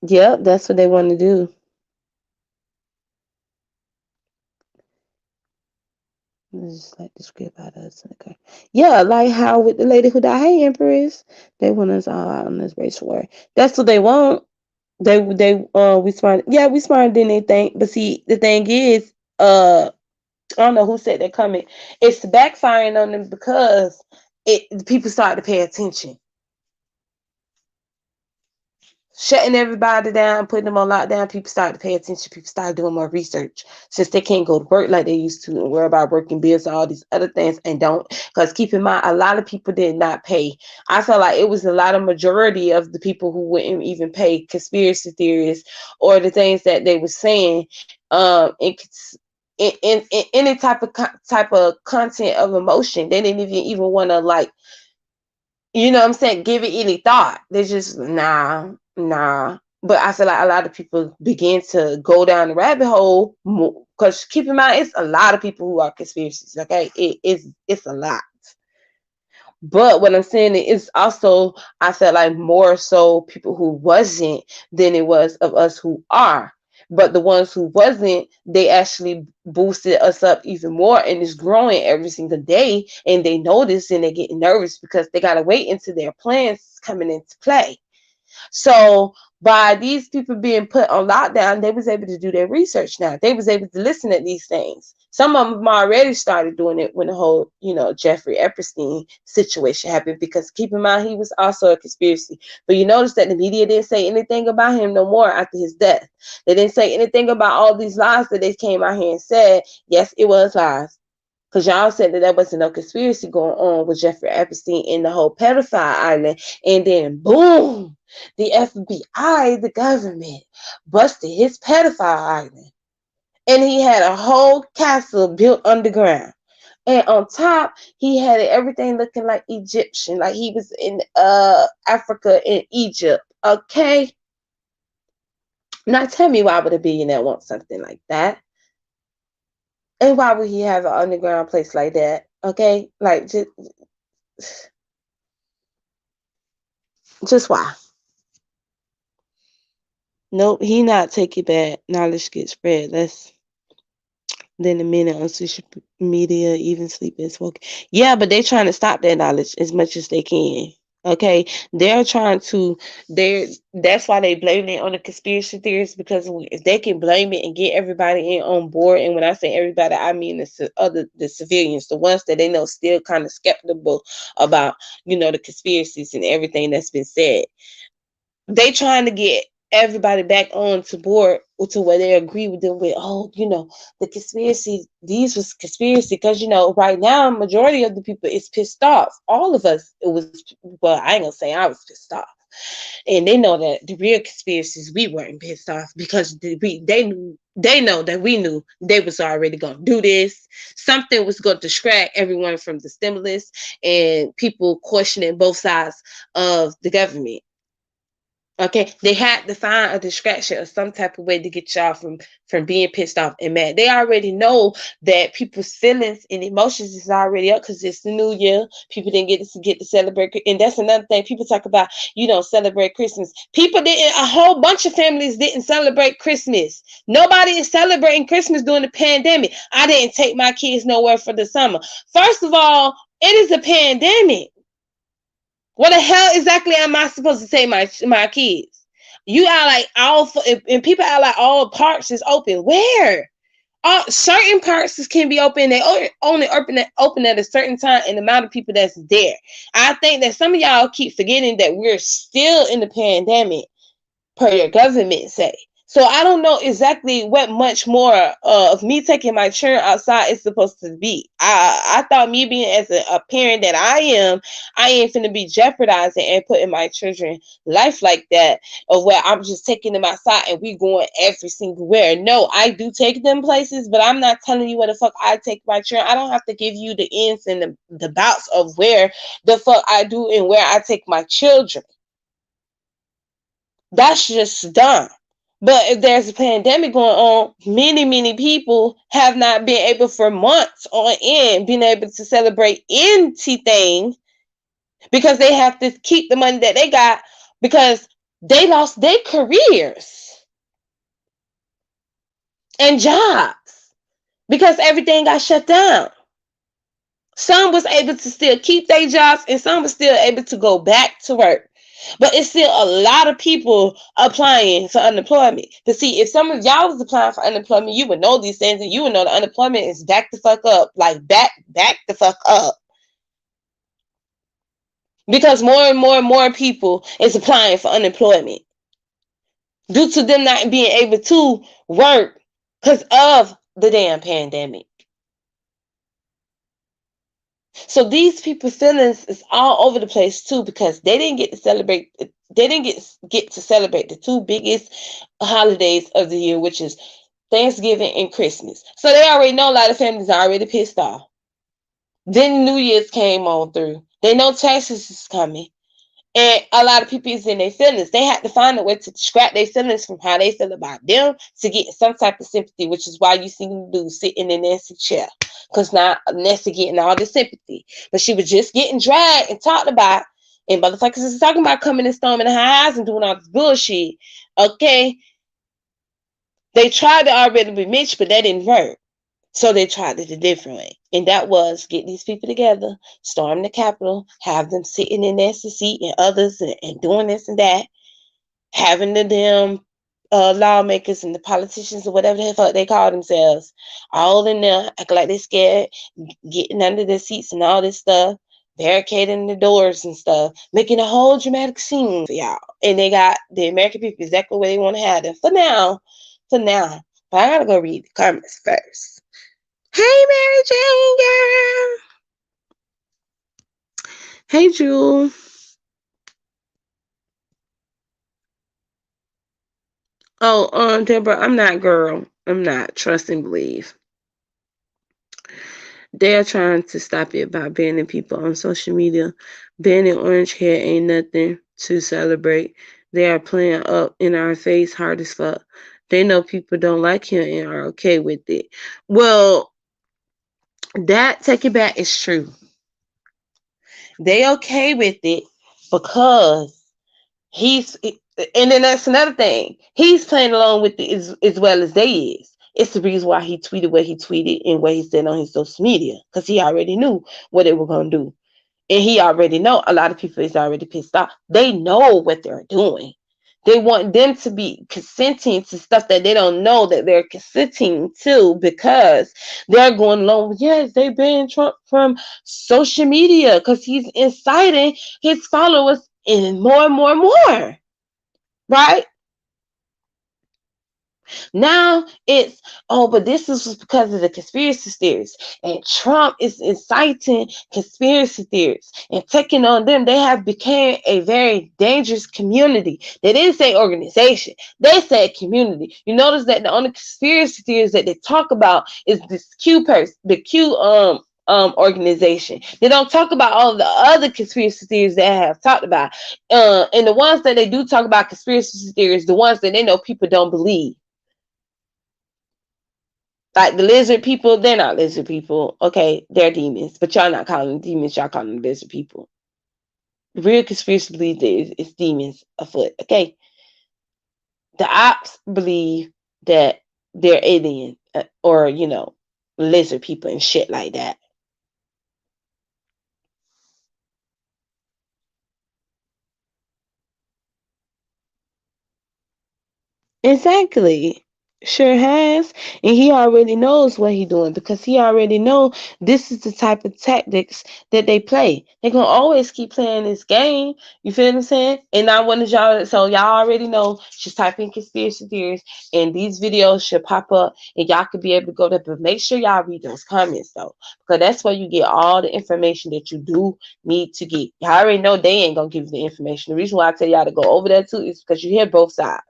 Yep, that's what they want to do. Just like the script out of us. Okay. Yeah, like how with the lady who died, hey Empress, they want us all out on this race war. That's what they want. We smart. Yeah, we smarter than they think. But see, the thing is, I don't know who said that coming. It's backfiring on them because people start to pay attention. shutting everybody down, putting them on lockdown, people started to pay attention. People started doing more research since they can't go to work like they used to and worry about working bills and all these other things and don't. Because keep in mind, a lot of people did not pay. I felt like it was a lot of majority of the people who wouldn't even pay conspiracy theories or the things that they were saying in any type of content of emotion. They didn't even want to like, you know what I'm saying, give it any thought. They just nah. But I feel like a lot of people begin to go down the rabbit hole because keep in mind, it's a lot of people who are conspiracies. Okay, it's a lot. But what I'm saying is also, I felt like more so people who wasn't than it was of us who are. But the ones who wasn't, they actually boosted us up even more, and it's growing every single day. And they notice and they get nervous because they gotta wait until their plans coming into play. So by these people being put on lockdown, they was able to do their research now. They was able to listen at these things. Some of them already started doing it when the whole, Jeffrey Epstein situation happened, because keep in mind, he was also a conspiracy. But you notice that the media didn't say anything about him no more after his death. They didn't say anything about all these lies that they came out here and said. Yes, it was lies. Because y'all said that there wasn't no conspiracy going on with Jeffrey Epstein and the whole pedophile island. And then, boom, the FBI, the government, busted his pedophile island. And he had a whole castle built underground. And on top, he had everything looking like Egyptian, like he was in Africa and Egypt. Okay? Now tell me, why would a billionaire want something like that? And why would he have an underground place like that? Okay? Like, just why? Nope, he not take it back. Knowledge gets spread. Then the men on social media even sleep and smoke. Yeah, but they're trying to stop that knowledge as much as they can. Okay, they're trying to. That's why they blame it on the conspiracy theories, because if they can blame it and get everybody in on board, and when I say everybody, I mean the civilians, the ones that they know still kind of skeptical about, the conspiracies and everything that's been said. They trying to get everybody back on to board to where they agree with them with, the conspiracy, these was conspiracy, because right now majority of the people is pissed off. All of us, it was, well, I ain't gonna say I was pissed off, and they know that the real conspiracies, we weren't pissed off, because they know that we knew they was already gonna do this. Something was going to distract everyone from the stimulus and people questioning both sides of the government. Okay, they had to find a distraction or some type of way to get y'all from being pissed off and mad. They already know that people's feelings and emotions is already up because it's the new year. People didn't get to celebrate, and that's another thing. People talk about you don't celebrate Christmas. People didn't. A whole bunch of families didn't celebrate Christmas. Nobody is celebrating Christmas during the pandemic. I didn't take my kids nowhere for the summer. First of all, it is a pandemic. What the hell exactly am I supposed to say my kids? You are like and people are like all parks is open. Where? Certain parks can be open. They only open at a certain time and the amount of people that's there. I think that some of y'all keep forgetting that we're still in the pandemic, per your government say. So I don't know exactly what much more of me taking my children outside is supposed to be. I thought me being as a parent that I ain't finna be jeopardizing and putting my children life like that, or where I'm just taking them outside and we going every single where. No, I do take them places, but I'm not telling you where the fuck I take my children. I don't have to give you the ins and the bouts of where the fuck I do and where I take my children. That's just dumb. But if there's a pandemic going on, many people have not been able for months on end, being able to celebrate anything because they have to keep the money that they got because they lost their careers and jobs because everything got shut down. Some was able to still keep their jobs and some was still able to go back to work. But it's still a lot of people applying for unemployment. To see, if some of y'all was applying for unemployment, you would know these things and you would know the unemployment is back the fuck up. Like back the fuck up. Because more and more people is applying for unemployment. due to them not being able to work because of the damn pandemic. So these people's feelings is all over the place too, because they didn't get to celebrate. They didn't get to celebrate the two biggest holidays of the year, which is Thanksgiving and Christmas. So they already know a lot of families are already pissed off. Then New Year's came on through. They know taxes is coming. And a lot of people is in their feelings. They had to find a way to scrap their feelings from how they feel about them to get some type of sympathy, which is why you see the dude sitting in Nancy's chair. Because now Nancy getting all the sympathy. But she was just getting dragged and talked about. And motherfuckers is talking about coming and storming the house and doing all this bullshit. Okay. They tried to already be Mitch, but that didn't work. So they tried it a different way. And that was get these people together, storm the Capitol, have them sitting in Nancy's seat and others and doing this and that, having the damn lawmakers and the politicians or whatever the fuck they call themselves, all in there, acting like they're scared, getting under their seats and all this stuff, barricading the doors and stuff, making a whole dramatic scene for y'all. And they got the American people exactly where they want to have them for now. For now. But I gotta go read the comments first. Hey, Mary Jane, girl. Hey, Jewel. Oh, Deborah, I'm not, girl. I'm not. Trust and believe. They're trying to stop it by banning people on social media. Banning orange hair ain't nothing to celebrate. They are playing up in our face hard as fuck. They know people don't like him and are okay with it. Well, that take it back is true. They okay with it because he's, and then that's another thing. He's playing along with it as well as they is. It's the reason why he tweeted what he tweeted and what he said on his social media, because he already knew what they were gonna do, and he already know a lot of people is already pissed off. They know what they're doing. They want them to be consenting to stuff that they don't know that they're consenting to, because they're going along with, yes, they banned Trump from social media because he's inciting his followers and more. Right? Now it's, oh, but this is because of the conspiracy theories. And Trump is inciting conspiracy theories and taking on them. They have become a very dangerous community. They didn't say organization. They said community. You notice that the only conspiracy theories that they talk about is this Q person, the Q organization. They don't talk about all the other conspiracy theories that I have talked about. And the ones that they do talk about conspiracy theories, the ones that they know people don't believe. Like the lizard people, they're not lizard people. Okay, they're demons, but y'all not calling them demons. Y'all calling them lizard people. The real conspiracy belief is demons afoot. Okay, the ops believe that they're alien or lizard people and shit like that. Exactly. Sure has. And he already knows what he's doing, because he already know this is the type of tactics that they play. They're gonna always keep playing this game. You feel what I'm saying? And I wanted y'all, so y'all already know, just type in conspiracy theories and these videos should pop up and y'all could be able to go there. But make sure y'all read those comments though, because that's where you get all the information that you do need to get. Y'all already know they ain't gonna give you the information. The reason why I tell y'all to go over there too is because you hear both sides.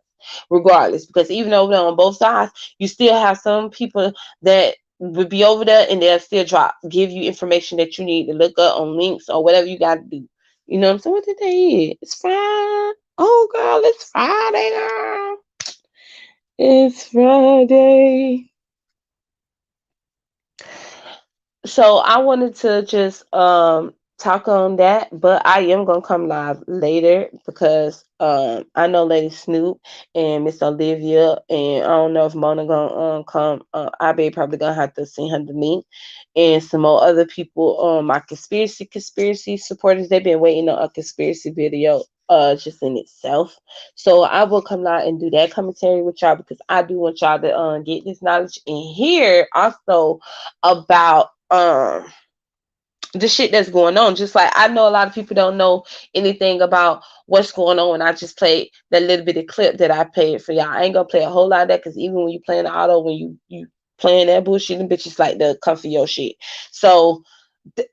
Regardless, because even over there on both sides, you still have some people that would be over there and they'll still give you information that you need to look up on links or whatever you got to do. You know what I'm saying? What today is? It's Friday. Oh, girl, it's Friday, girl. It's Friday. So I wanted to just talk on that, but I am gonna come live later because I know Lady Snoop and Miss Olivia, and I don't know if Mona gonna come. I be probably gonna have to send her the link, and some more other people. My conspiracy supporters, they've been waiting on a conspiracy video just in itself. So I will come live and do that commentary with y'all, because I do want y'all to get this knowledge and hear also about the shit that's going on. Just like I know a lot of people don't know anything about what's going on, and I just played that little bit of clip that I played for y'all. I ain't gonna play a whole lot of that because even when you playing the auto, when you playing that bullshit, them bitches like the comfy your shit. So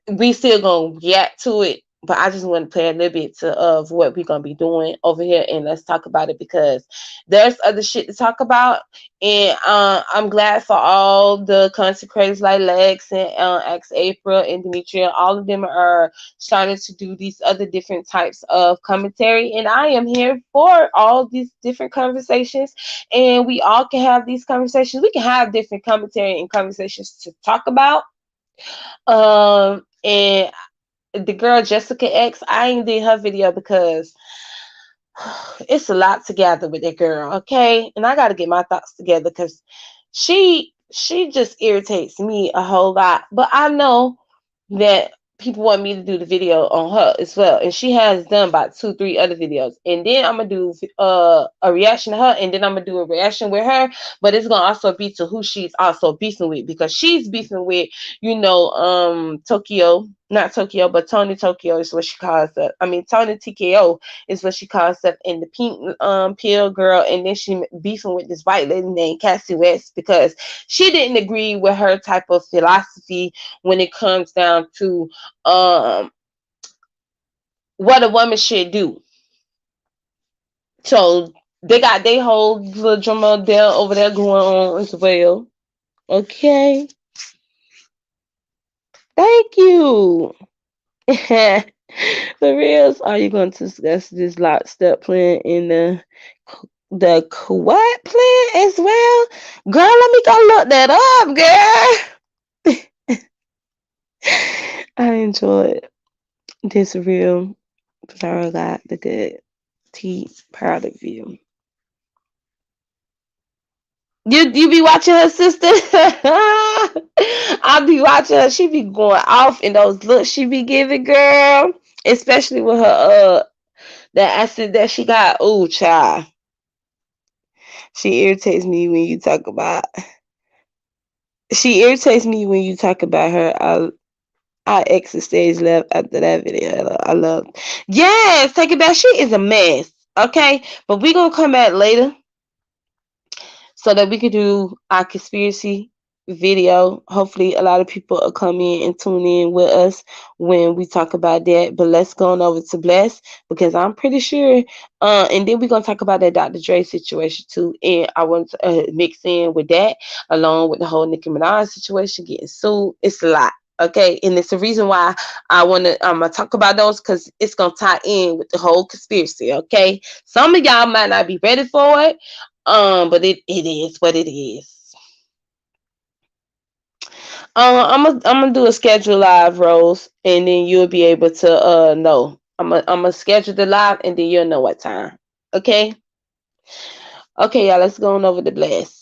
we still gonna react to it, but I just want to play a little bit of what we're gonna be doing over here, and let's talk about it because there's other shit to talk about. And I'm glad for all the content creators like Lex and X April and Demetria. All of them are starting to do these other different types of commentary, and I am here for all these different conversations. And we all can have these conversations. We can have different commentary and conversations to talk about. And the girl Jessica X, I ain't did her video because it's a lot to gather with that girl, okay? And I got to get my thoughts together because she just irritates me a whole lot. But I know that people want me to do the video on her as well, and she has done about 2-3 other videos, and then I'm gonna do a reaction to her, and then I'm gonna do a reaction with her, but it's gonna also be to who she's also beefing with, because she's beefing with, Tokyo, not Tokyo, but Tony Tokyo is what she calls it. I mean, Tony TKO is what she calls it, and the pink pill girl, and then she beefing with this white lady named Cassie West because she didn't agree with her type of philosophy when it comes down to what a woman should do. So they got their whole little drama there over there going on as well. Okay. Thank you. The reals, are you going to discuss this lockstep plan in the Kuwait plan as well? Girl, let me go look that up, girl. I enjoyed this real Zara got the good tea product view. You be watching her, sister? I be watching her. She be going off in those looks she be giving, girl. Especially with her that acid that she got. Ooh, child. She irritates me when you talk about. She irritates me when you talk about her. I exit stage left after that video. I love. Yes, take it back. She is a mess. Okay, but we gonna come back later so that we could do our conspiracy video. Hopefully, a lot of people will come in and tune in with us when we talk about that. But let's go on over to Bless because I'm pretty sure. And then we're gonna talk about that Dr. Dre situation too. And I want to mix in with that along with the whole Nicki Minaj situation getting sued. It's a lot. Okay, and it's the reason why I'm gonna talk about those because it's gonna tie in with the whole conspiracy. Okay, some of y'all might not be ready for it, but it is what it is. I'm gonna do a schedule live, Rose, and then you'll be able to know. I'm gonna schedule the live, and then you'll know what time. Okay, y'all. Let's go on over to Bless.